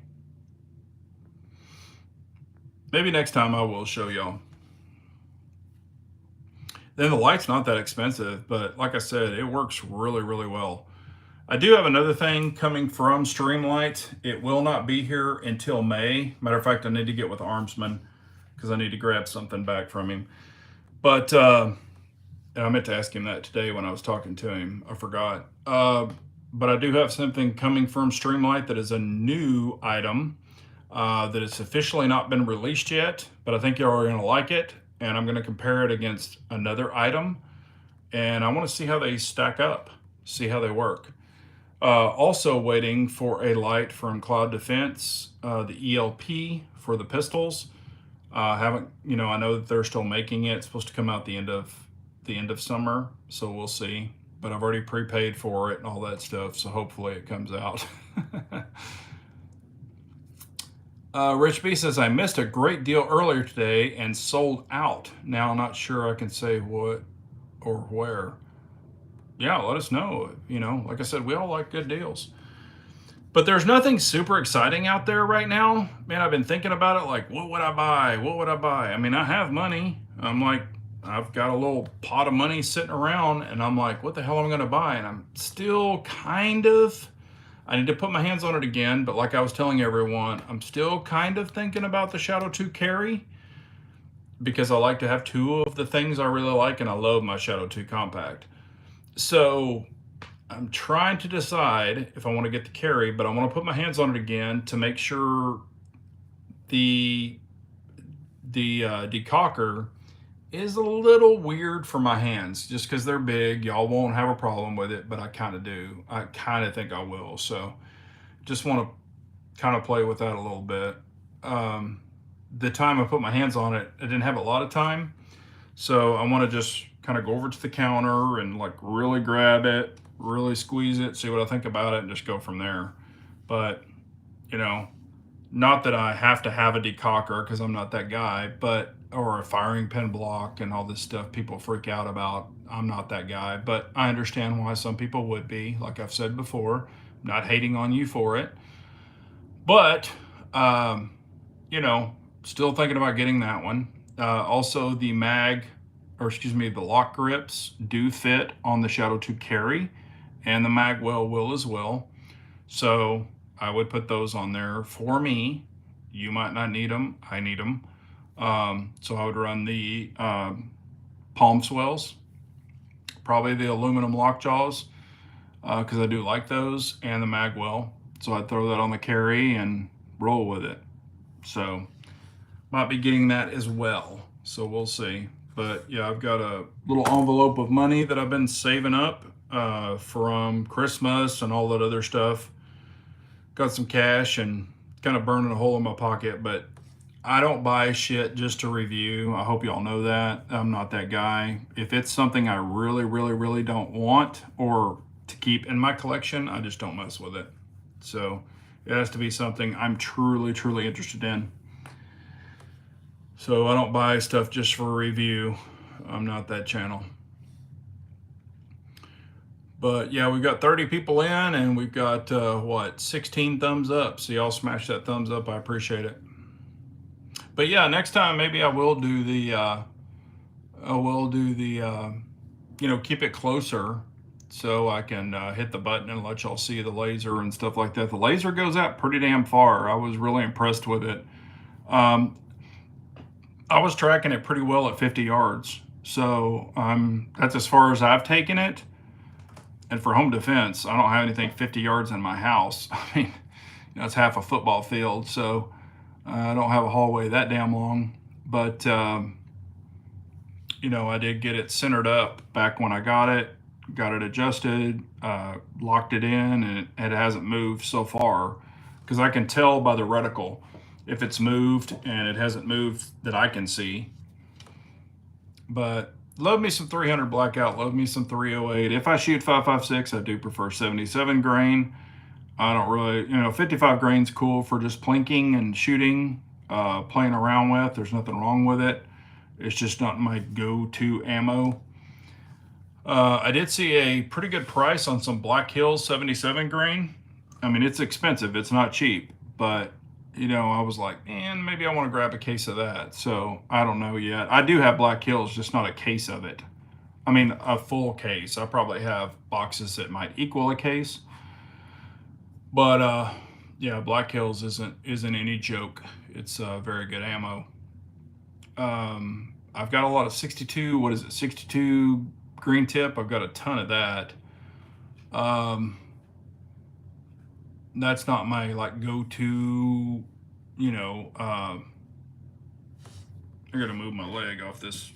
Maybe next time I will show y'all. Then the light's not that expensive, but like I said, it works really, really well. I do have another thing coming from Streamlight. It will not be here until May. Matter of fact, I need to get with Armsman because I need to grab something back from him. But I meant to ask him that today when I was talking to him. I forgot. But I do have something coming from Streamlight that is a new item that has officially not been released yet, but I think you're going to like it. And I'm going to compare it against another item. And I want to see how they stack up, see how they work. Also waiting for a light from Cloud Defense, the ELP for the pistols. Haven't, you know, I know that they're still making it. It's supposed to come out the end of summer, so we'll see. But I've already prepaid for it and all that stuff, so hopefully it comes out. Rich B says, I missed a great deal earlier today and sold out. Now I'm not sure I can say what or where. Yeah, let us know. You know, like I said, we all like good deals. But there's nothing super exciting out there right now. Man, I've been thinking about it like, what would I buy? What would I buy? I mean, I have money. I'm like, I've got a little pot of money sitting around, and I'm like, what the hell am I going to buy? And I'm still kind of, I need to put my hands on it again, but like I was telling everyone, I'm still kind of thinking about the Shadow 2 Carry because I like to have two of the things I really like, and I love my Shadow 2 Compact. So I'm trying to decide if I want to get the Carry, but I want to put my hands on it again to make sure the decocker is a little weird for my hands, just because they're big. Y'all won't have a problem with it, but I kind of do. I kind of think I will. So just want to kind of play with that a little bit. The time I put my hands on it, I didn't have a lot of time. So I want to just kind of go over to the counter and like really grab it, really squeeze it, see what I think about it, and just go from there. But, you know, not that I have to have a decocker because I'm not that guy, but, or a firing pin block and all this stuff people freak out about. I'm not that guy, but I understand why some people would be. Like I've said before, I'm not hating on you for it. But, you know, still thinking about getting that one. Also, the the lock grips do fit on the Shadow 2 Carry, and the Magwell will as well. So I would put those on there for me. You might not need them. I need them. So I would run the palm swells, probably the aluminum lockjaws, because I do like those, and the Magwell. So I'd throw that on the Carry and roll with it. So might be getting that as well. So we'll see. But yeah, I've got a little envelope of money that I've been saving up from Christmas and all that other stuff. Got some cash and kind of burning a hole in my pocket, but I don't buy shit just to review. I hope y'all know that. I'm not that guy. If it's something I really, really, really don't want or to keep in my collection, I just don't mess with it. So it has to be something I'm truly, truly interested in. So I don't buy stuff just for review. I'm not that channel. But yeah, we've got 30 people in, and we've got 16 thumbs up. So y'all smash that thumbs up. I appreciate it. But yeah, next time maybe I will do the keep it closer so I can hit the button and let y'all see the laser and stuff like that. The laser goes out pretty damn far. I was really impressed with it. I was tracking it pretty well at 50 yards. So that's as far as I've taken it. And for home defense, I don't have anything 50 yards in my house. I mean, that's half a football field. So I don't have a hallway that damn long. But, I did get it centered up back when I got it adjusted, locked it in, and it hasn't moved so far. Because I can tell by the reticle if it's moved, and it hasn't moved that I can see. But love me some 300 blackout, love me some 308. If I shoot 5.56, I do prefer 77 grain. I don't really, 55 grain's cool for just plinking and shooting, playing around with. There's nothing wrong with it. It's just not my go-to ammo. I did see a pretty good price on some Black Hills 77 grain. I mean, it's expensive. It's not cheap, but I was like, man, maybe I want to grab a case of that. So I don't know yet. I do have Black Hills, just not a case of it. I mean, a full case. I probably have boxes that might equal a case. But yeah, Black Hills isn't any joke. It's very good ammo. I've got a lot of 62 green tip. I've got a ton of that. That's not my go-to, I gotta move my leg off this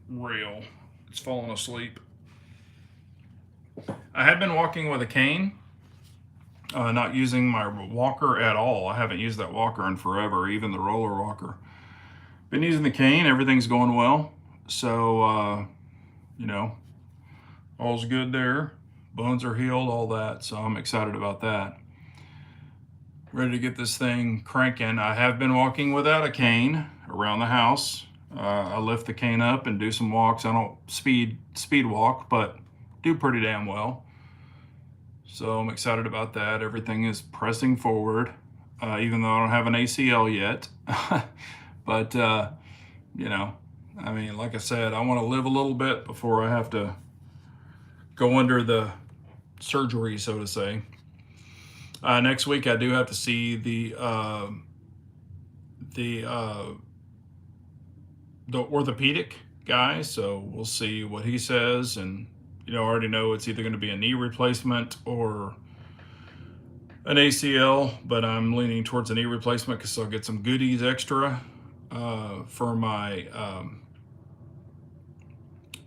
rail. It's falling asleep. I have been walking with a cane, not using my walker at all. I haven't used that walker in forever, even the roller walker. been using the cane. Everything's going well. So, you know, all's good there. Bones are healed, all that. So I'm excited about that. Ready to get this thing cranking. I have been walking without a cane around the house. I lift the cane up and do some walks. I don't speed walk, but do pretty damn well. So I'm excited about that. Everything is pressing forward, even though I don't have an ACL yet. But, you know, I mean, like I said, I want to live a little bit before I have to go under the surgery, so to say. Next week, I do have to see the orthopedic guy, so we'll see what he says. And I already know it's either going to be a knee replacement or an ACL, but I'm leaning towards a knee replacement because I'll get some goodies extra for my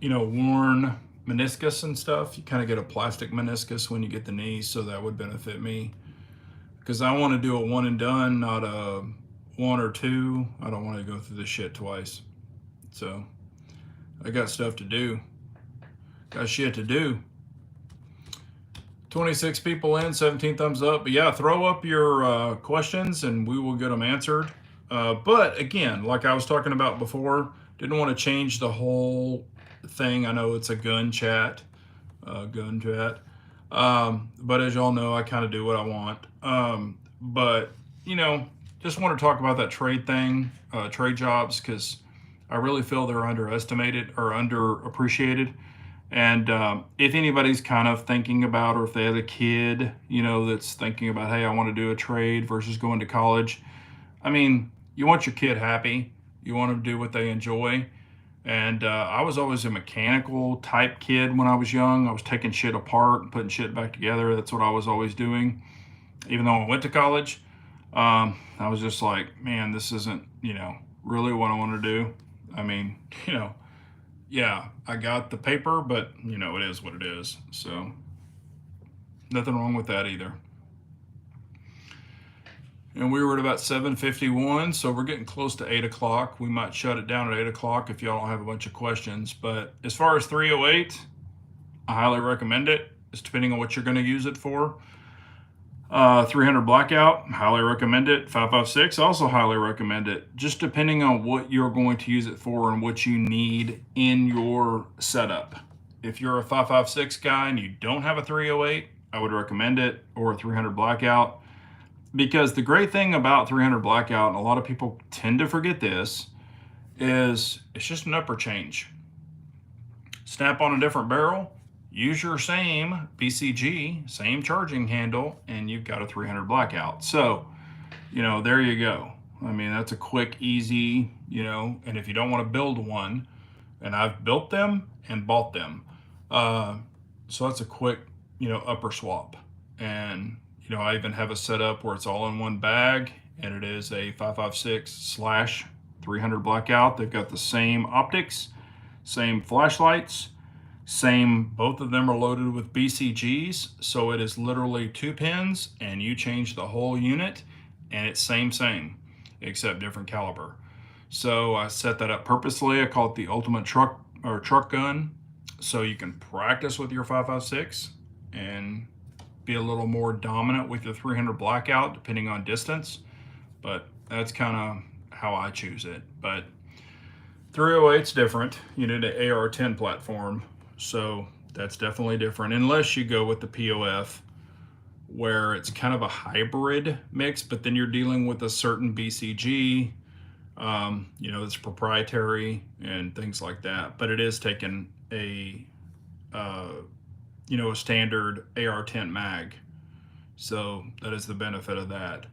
worn meniscus and stuff. You kind of get a plastic meniscus when you get the knee, so that would benefit me. Because I want to do a one and done, not a 1 or 2. I don't want to go through this shit twice. So I got stuff to do. Got shit to do. 26 people in, 17 thumbs up. But yeah, throw up your questions and we will get them answered. But again, like I was talking about before, didn't want to change the whole thing. I know it's a gun chat. But as y'all know, I kind of do what I want. But, just want to talk about that trade thing, trade jobs, because I really feel they're underestimated or underappreciated. And if anybody's kind of thinking about, or if they have a kid, that's thinking about, hey, I want to do a trade versus going to college. I mean, you want your kid happy. You want them to do what they enjoy. And I was always a mechanical type kid when I was young. I was taking shit apart and putting shit back together. That's what I was always doing. Even though I went to college, I was just like, man, this isn't, really what I want to do. I mean, yeah, I got the paper, but, it is what it is. So nothing wrong with that either. And we were at about 7:51, so we're getting close to 8 o'clock. We might shut it down at 8 o'clock if y'all don't have a bunch of questions. But as far as 308, I highly recommend it. It's depending on what you're going to use it for. 300 blackout, highly recommend it. 556, also highly recommend it. Just depending on what you're going to use it for and what you need in your setup. If you're a 556 guy and you don't have a 308, I would recommend it, or a 300 blackout. Because the great thing about 300 blackout, and a lot of people tend to forget this, is it's just an upper change. Snap on a different barrel, use your same BCG, same charging handle, and you've got a 300 blackout. So, there you go. I mean, that's a quick, easy, and if you don't want to build one, and I've built them and bought them. So that's a quick, upper swap. And I even have a setup where it's all in one bag, and it is a 556/300 blackout. They've got the same optics, same flashlights, both of them are loaded with BCGs. So it is literally 2 pins, and you change the whole unit, and it's same, except different caliber. So I set that up purposely. I call it the ultimate truck gun. So you can practice with your 556 and be a little more dominant with your 300 blackout depending on distance, but that's kind of how I choose it. But 308's different. You need an AR-10 platform, so that's definitely different, unless you go with the POF, where it's kind of a hybrid mix, but then you're dealing with a certain BCG, that's proprietary and things like that. But it is taking a a standard AR-10 mag. So that is the benefit of that.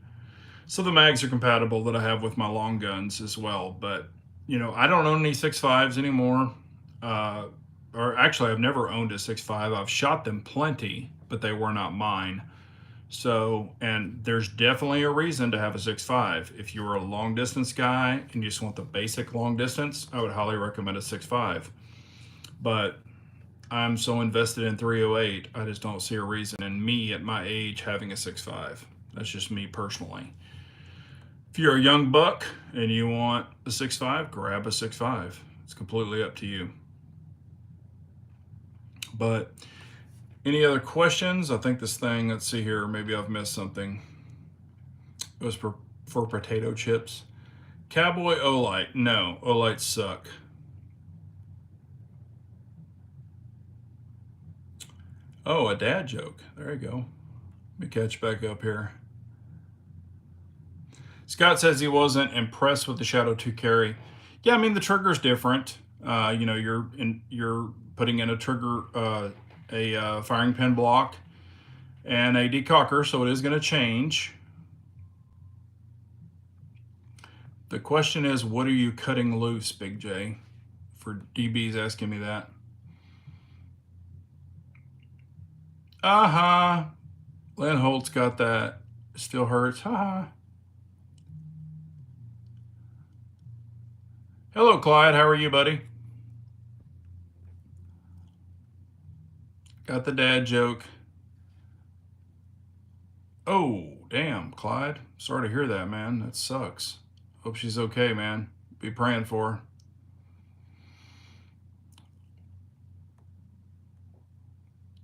So the mags are compatible that I have with my long guns as well. But, I don't own any 6.5s anymore. Or actually, I've never owned a 6.5. I've shot them plenty, but they were not mine. So, and there's definitely a reason to have a 6.5. If you're a long distance guy and you just want the basic long distance, I would highly recommend a 6.5. But I'm so invested in 308, I just don't see a reason in me at my age having a 6.5. That's just me personally. If you're a young buck and you want a 6.5, grab a 6.5. It's completely up to you. But any other questions? I think this thing, let's see here, maybe I've missed something. It was for potato chips. Cowboy Olight. No, Olights suck. Oh, a dad joke. There you go. Let me catch back up here. Scott says he wasn't impressed with the Shadow 2 carry. Yeah, I mean the trigger's different. You know, you're putting in a trigger, a firing pin block, and a decocker, so it is going to change. The question is, what are you cutting loose, Big J? For DB's asking me that. Lynn Holt's got that. Still hurts. Hello, Clyde. How are you, buddy? Got the dad joke. Oh, damn, Clyde. Sorry to hear that, man. That sucks. Hope she's okay, man. Be praying for her.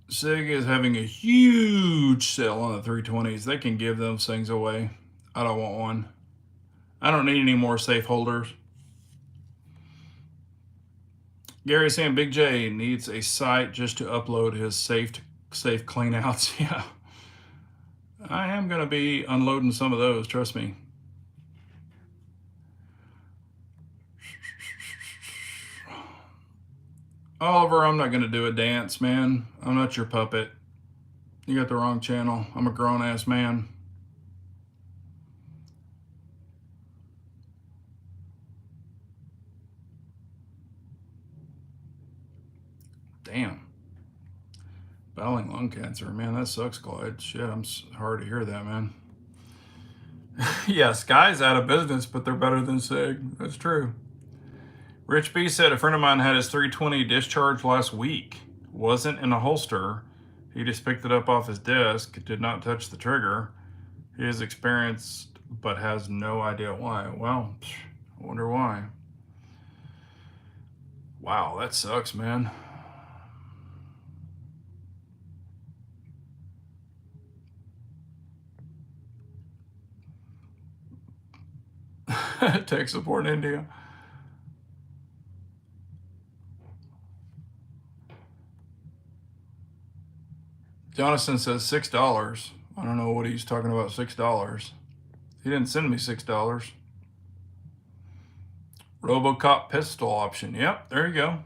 SIG is having a huge sale on the 320s. They can give those things away. I don't want one. I don't need any more safe holders. Gary saying Big J needs a site just to upload his safe cleanouts. Yeah. I am going to be unloading some of those, trust me. Oliver, I'm not going to do a dance, man. I'm not your puppet. You got the wrong channel. I'm a grown-ass man. Damn. Battling lung cancer, man, that sucks, Clyde. Shit, I'm hard to hear that, man. Yeah, Sky's out of business, but they're better than SIG. That's true. Rich B said a friend of mine had his 320 discharged last week. Wasn't in a holster. He just picked it up off his desk, did not touch the trigger. He is experienced, but has no idea why. Well, I wonder why. Wow, that sucks, man. Tech support in India. Jonathan says $6. I don't know what he's talking about, $6. He didn't send me $6. Robocop pistol option. Yep, there you go.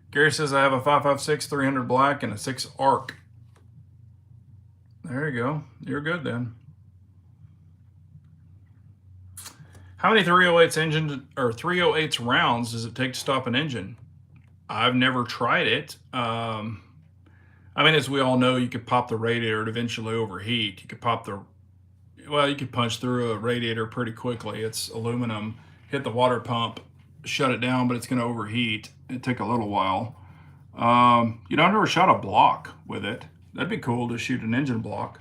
Gary says I have a 5.56 300 black and a 6 arc. There you go. You're good then. How many 308s engine or 308s rounds does it take to stop an engine? I've never tried it. I mean, as we all know, you could pop the radiator and eventually overheat. You could you could punch through a radiator pretty quickly. It's aluminum. Hit the water pump, shut it down, but it's going to overheat. It took a little while. You know, I've never shot a block with it. That'd be cool to shoot an engine block.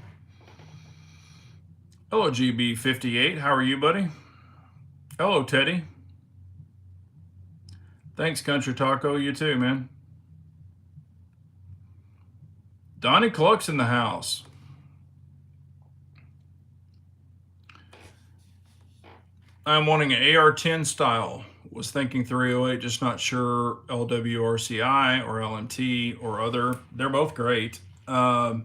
Hello, GB58. How are you, buddy? Hello, Teddy. Thanks, Country Taco. You too, man. Donnie Cluck's in the house. I'm wanting an AR-10 style. Was thinking 308, just not sure LWRCI or LMT or other. They're both great. You know,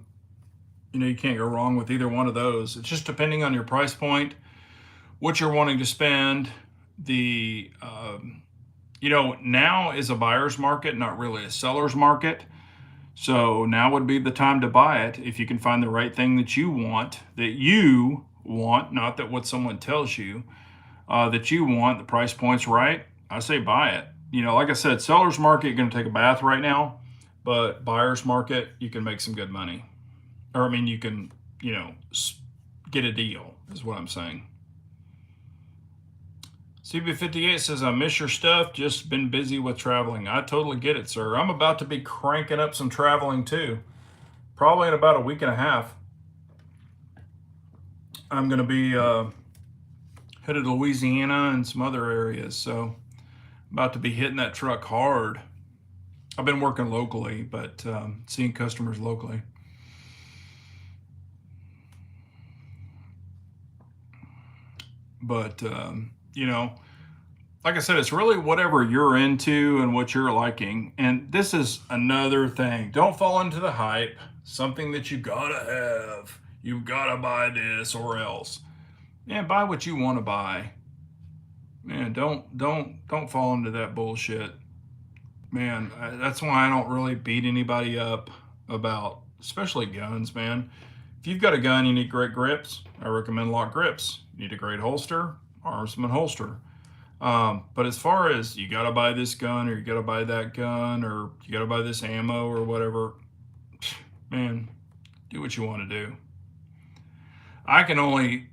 you can't go wrong with either one of those. It's just depending on your price point, what you're wanting to spend. You know, now is a buyer's market, not really a seller's market. So now would be the time to buy it if you can find the right thing that you want, not that what someone tells you, that you want, the price point's right. I say buy it. You know, like I said, seller's market, you're going to take a bath right now, but buyer's market, you can make some good money. Or, I mean, you can, you know, get a deal, is what I'm saying. CB58 says, I miss your stuff, just been busy with traveling. I totally get it, sir. I'm about to be cranking up some traveling too. Probably in about a week and a half. I'm going to be headed to Louisiana and some other areas. So about to be hitting that truck hard. I've been working locally, but seeing customers locally. But, you know, like I said, it's really whatever you're into and what you're liking. And this is another thing. Don't fall into the hype. Something that you gotta have. You gotta buy this or else. Man, buy what you want to buy. Man, don't fall into that bullshit. Man, that's why I don't really beat anybody up about, especially guns, man. If you've got a gun, you need great grips. I recommend Lock Grips. You need a great holster, Armsman holster. But as far as you got to buy this gun or you got to buy that gun or you got to buy this ammo or whatever, man, do what you want to do. I can only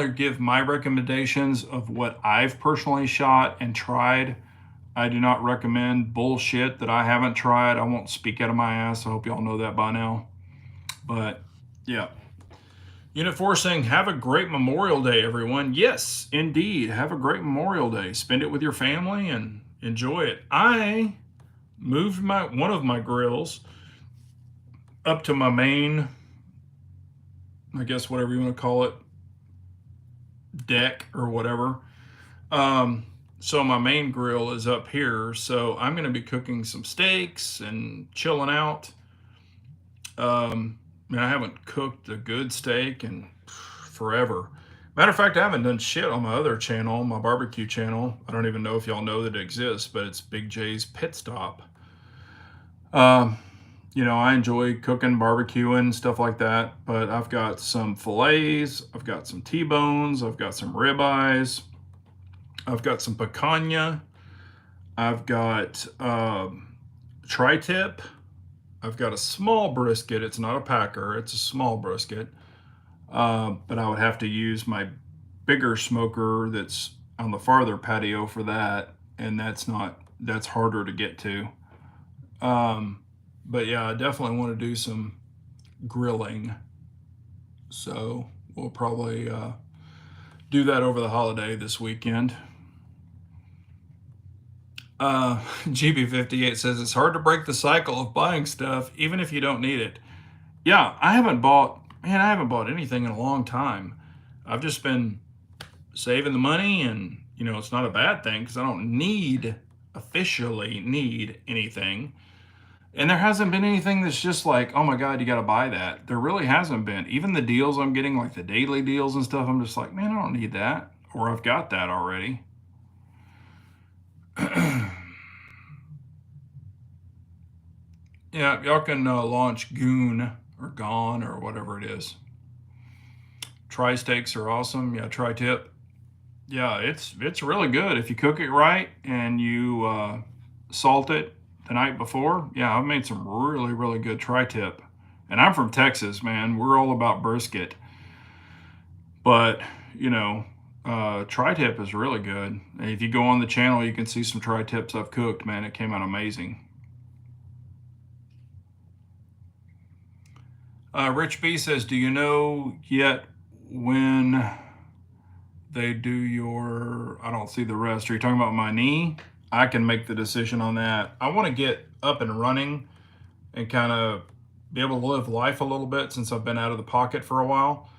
give my recommendations of what I've personally shot and tried. I do not recommend bullshit that I haven't tried. I won't speak out of my ass. I hope y'all know that by now. But yeah. Unit 4 saying, have a great Memorial Day, everyone. Yes, indeed. Have a great Memorial Day. Spend it with your family and enjoy it. I moved one of my grills up to my main, I guess whatever you want to call it, deck or whatever. So my main grill is up here. So I'm going to be cooking some steaks and chilling out. I haven't cooked a good steak in forever. Matter of fact, I haven't done shit on my other channel, my barbecue channel. I don't even know if y'all know that it exists, but it's Big J's Pit Stop. You know, I enjoy cooking, barbecuing, stuff like that, but I've got some fillets, I've got some T-bones, I've got some ribeyes, I've got some picanha, I've got tri-tip, I've got a small brisket. It's not a packer, it's a small brisket. But I would have to use my bigger smoker that's on the farther patio for that, and that's harder to get to. But yeah, I definitely want to do some grilling. So we'll probably do that over the holiday this weekend. GB58 says it's hard to break the cycle of buying stuff even if you don't need it. Yeah, I haven't bought anything in a long time. I've just been saving the money, and you know, it's not a bad thing because I don't officially need anything. And there hasn't been anything that's just like, oh my God, you got to buy that. There really hasn't been. Even the deals I'm getting, like the daily deals and stuff, I'm just like, man, I don't need that. Or I've got that already. Yeah, y'all can launch Goon or Gone or whatever it is. Tri-steaks are awesome. Yeah, tri-tip. Yeah, it's really good if you cook it right and you salt it the night before. Yeah, I've made some really, really good tri-tip. And I'm from Texas, man. We're all about brisket. But, you know, tri-tip is really good. If you go on the channel, you can see some tri-tips I've cooked, man. It came out amazing. Rich B says, do you know yet when they do your, I don't see the rest. Are you talking about my knee? I can make the decision on that. I want to get up and running and kind of be able to live life a little bit since I've been out of the pocket for a while.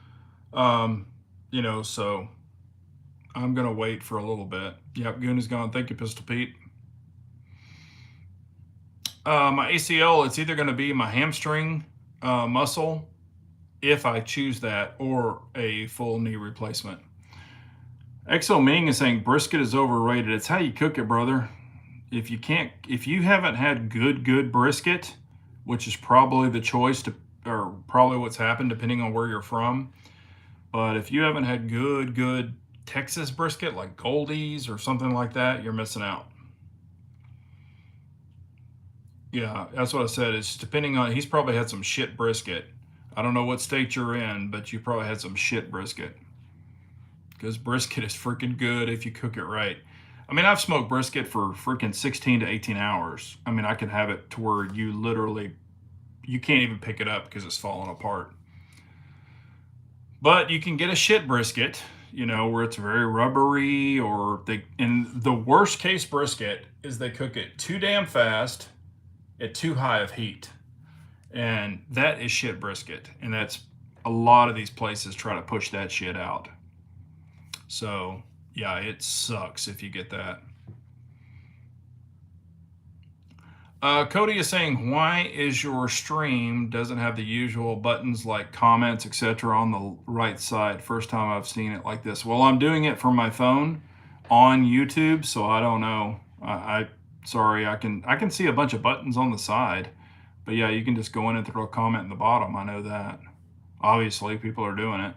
You know, so I'm going to wait for a little bit. Yep, Goon is gone. Thank you, Pistol Pete. My ACL, it's either going to be my hamstring muscle, if I choose that, or a full knee replacement. XO Ming is saying brisket is overrated. It's how you cook it, brother. If you haven't had good brisket, which is probably the choice or probably what's happened depending on where you're from. But if you haven't had good Texas brisket like Goldie's or something like that, you're missing out. Yeah, that's what I said. It's depending on, he's probably had some shit brisket. I don't know what state you're in, but you probably had some shit brisket. Because brisket is freaking good if you cook it right. I mean, I've smoked brisket for freaking 16 to 18 hours. I mean, I can have it to where you can't even pick it up because it's falling apart. But you can get a shit brisket. you know, where it's very rubbery, or and the worst case brisket is they cook it too damn fast at too high of heat. And that is shit brisket. And that's a lot of these places try to push that shit out. So yeah, it sucks if you get that. Cody is saying, why is your stream doesn't have the usual buttons like comments, etc. on the right side? First time I've seen it like this. Well, I'm doing it from my phone on YouTube, so I don't know. Sorry, I can see a bunch of buttons on the side, but yeah, you can just go in and throw a comment in the bottom. I know that. Obviously, people are doing it.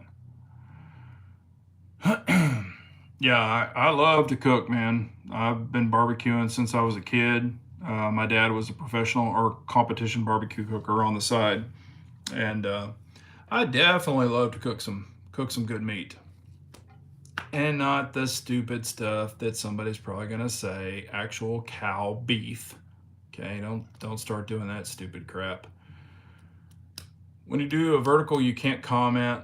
Yeah, I love to cook, man. I've been barbecuing since I was a kid. My dad was a professional or competition barbecue cooker on the side, and I definitely love to cook some good meat, and not the stupid stuff that somebody's probably gonna say, actual cow beef. Okay, don't start doing that stupid crap. When you do a vertical, you can't comment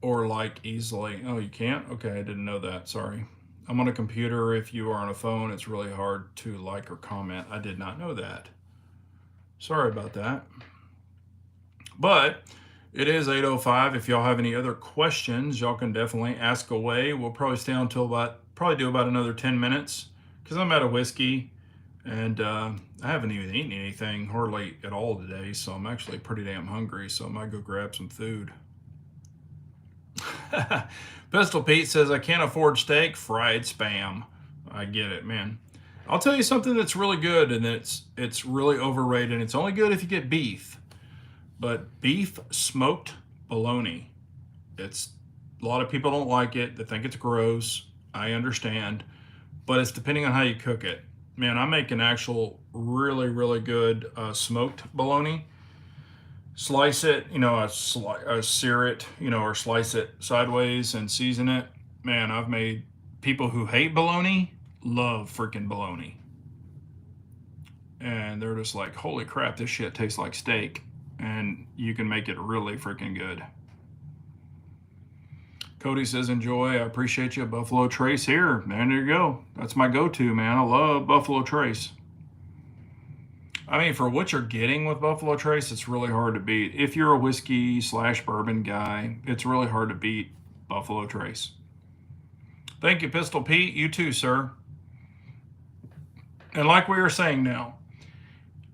or like easily. Oh, you can't? Okay, I didn't know that. Sorry. I'm on a computer. If you are on a phone, it's really hard to like or comment. I did not know that. Sorry about that. But it is 8:05. If y'all have any other questions, y'all can definitely ask away. We'll probably stay on until do about another 10 minutes because I'm out of whiskey, and I haven't even eaten anything hardly at all today, so I'm actually pretty damn hungry, so I might go grab some food. Pistol Pete says, I can't afford steak, fried spam. I get it, man. I'll tell you something that's really good, and it's really overrated. It's only good if you get beef, but beef smoked bologna. A lot of people don't like it. They think it's gross. I understand, but it's depending on how you cook it. Man, I make an actual really, really good smoked bologna. Slice it, sear it, or slice it sideways and season it. Man, I've made people who hate bologna love freaking bologna. And they're just like, holy crap, this shit tastes like steak. And you can make it really freaking good. Cody says, enjoy. I appreciate you. Buffalo Trace here. Man, there you go. That's my go-to, man. I love Buffalo Trace. I mean, for what you're getting with Buffalo Trace, it's really hard to beat. If you're a whiskey/bourbon guy, it's really hard to beat Buffalo Trace. Thank you, Pistol Pete. You too, sir. And like we were saying now,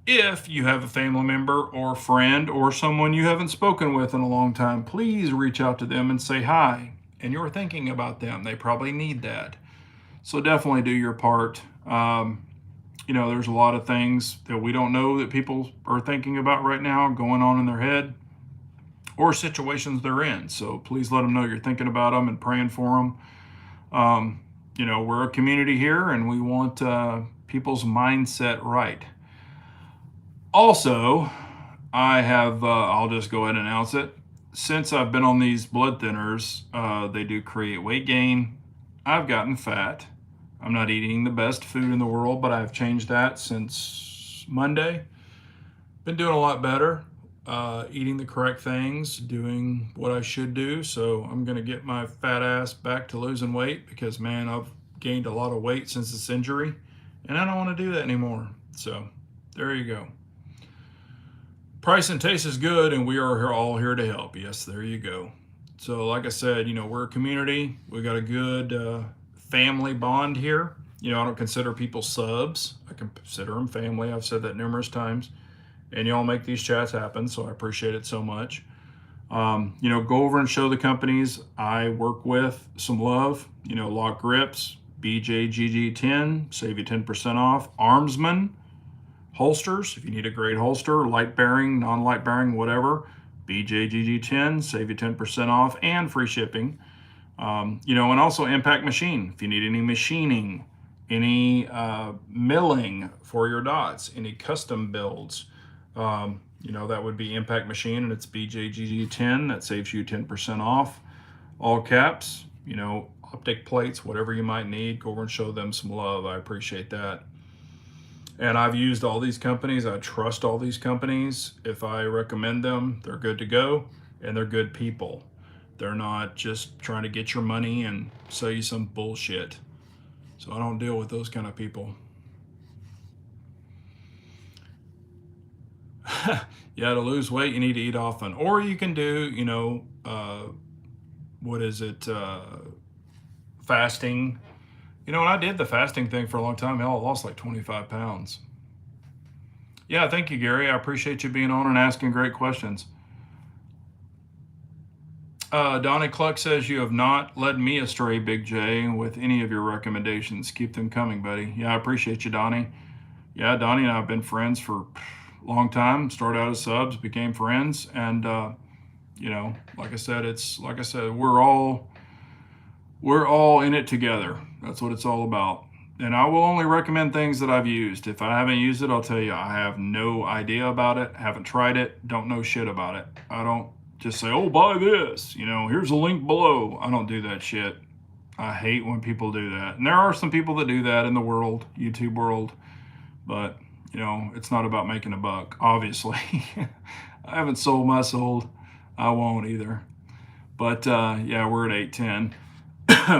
if you have a family member or friend or someone you haven't spoken with in a long time, please reach out to them and say hi. And you're thinking about them. They probably need that. So definitely do your part. There's a lot of things that we don't know that people are thinking about right now going on in their head or situations they're in. So please let them know you're thinking about them and praying for them. We're a community here and we want people's mindset right. Also, I'll just go ahead and announce it. Since I've been on these blood thinners, they do create weight gain. I've gotten fat. I'm not eating the best food in the world, but I've changed that since Monday. Been doing a lot better, eating the correct things, doing what I should do. So I'm going to get my fat ass back to losing weight because, man, I've gained a lot of weight since this injury, and I don't want to do that anymore. So there you go. Price and taste is good, and we are all here to help. Yes, there you go. So like I said, we're a community. We got a good family bond here. I don't consider people subs. I consider them family. I've said that numerous times. And y'all make these chats happen, so I appreciate it so much. Go over and show the companies I work with some love. Lock Grips, BJGG10, save you 10% off. Armsman holsters, if you need a great holster, light bearing, non-light bearing, whatever. BJGG10, save you 10% off and free shipping. And also Impact Machine. If you need any machining, any milling for your dots, any custom builds, that would be Impact Machine, and it's BJGG10. That saves you 10% off. All caps, optic plates, whatever you might need, go over and show them some love. I appreciate that. And I've used all these companies. I trust all these companies. If I recommend them, they're good to go, and they're good people. They're not just trying to get your money and sell you some bullshit. So I don't deal with those kind of people. Yeah, to lose weight, you need to eat often. Or you can do, what is it? Fasting. And I did the fasting thing for a long time. Hell, I lost like 25 pounds. Yeah, thank you, Gary. I appreciate you being on and asking great questions. Donnie Cluck says, you have not led me astray, Big J, with any of your recommendations. Keep them coming, buddy. Yeah, I appreciate you, Donnie. Yeah, Donnie and I have been friends for a long time. Started out as subs, became friends. And, like I said, we're all in it together. That's what it's all about. And I will only recommend things that I've used. If I haven't used it, I'll tell you, I have no idea about it, haven't tried it, don't know shit about it. I don't just say, oh, buy this, here's a link below. I don't do that shit. I hate when people do that. And there are some people that do that in the world, YouTube world, but it's not about making a buck, obviously. I haven't sold my soul. I won't either. But yeah, we're at 8:10.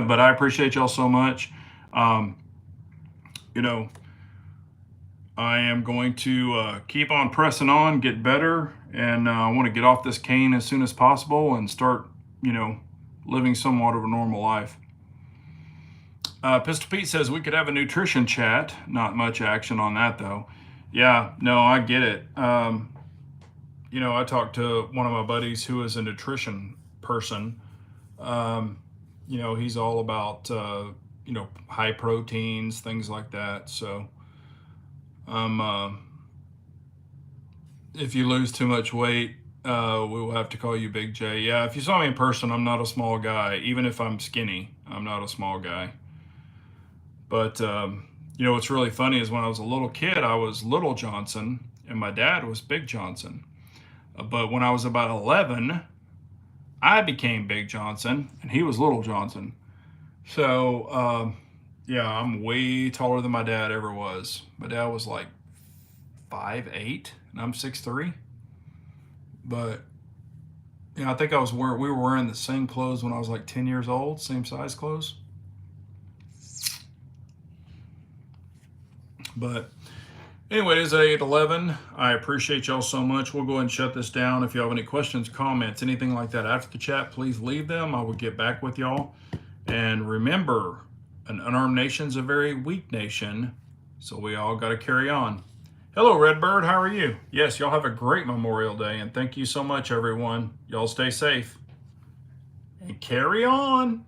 But I appreciate y'all so much. I am going to keep on pressing on, get better, and I want to get off this cane as soon as possible and start, living somewhat of a normal life. Pistol Pete says we could have a nutrition chat. Not much action on that, though. Yeah, no, I get it. I talked to one of my buddies who is a nutrition person. He's all about, high proteins, things like that. So, if you lose too much weight, we will have to call you Big J. Yeah, if you saw me in person, I'm not a small guy. Even if I'm skinny, I'm not a small guy. But, what's really funny is when I was a little kid, I was Little Johnson, and my dad was Big Johnson. But when I was about 11, I became Big Johnson, and he was Little Johnson. So, yeah, I'm way taller than my dad ever was. My dad was like 5'8", and I'm 6'3". But, I think we were wearing the same clothes when I was like 10 years old, same size clothes. But anyways, 8:11. I appreciate y'all so much. We'll go ahead and shut this down. If you have any questions, comments, anything like that after the chat, please leave them. I will get back with y'all. And remember, an unarmed nation's a very weak nation, so we all got to carry on. Hello, Redbird. How are you? Yes, y'all have a great Memorial Day, and thank you so much, everyone. Y'all stay safe and carry on.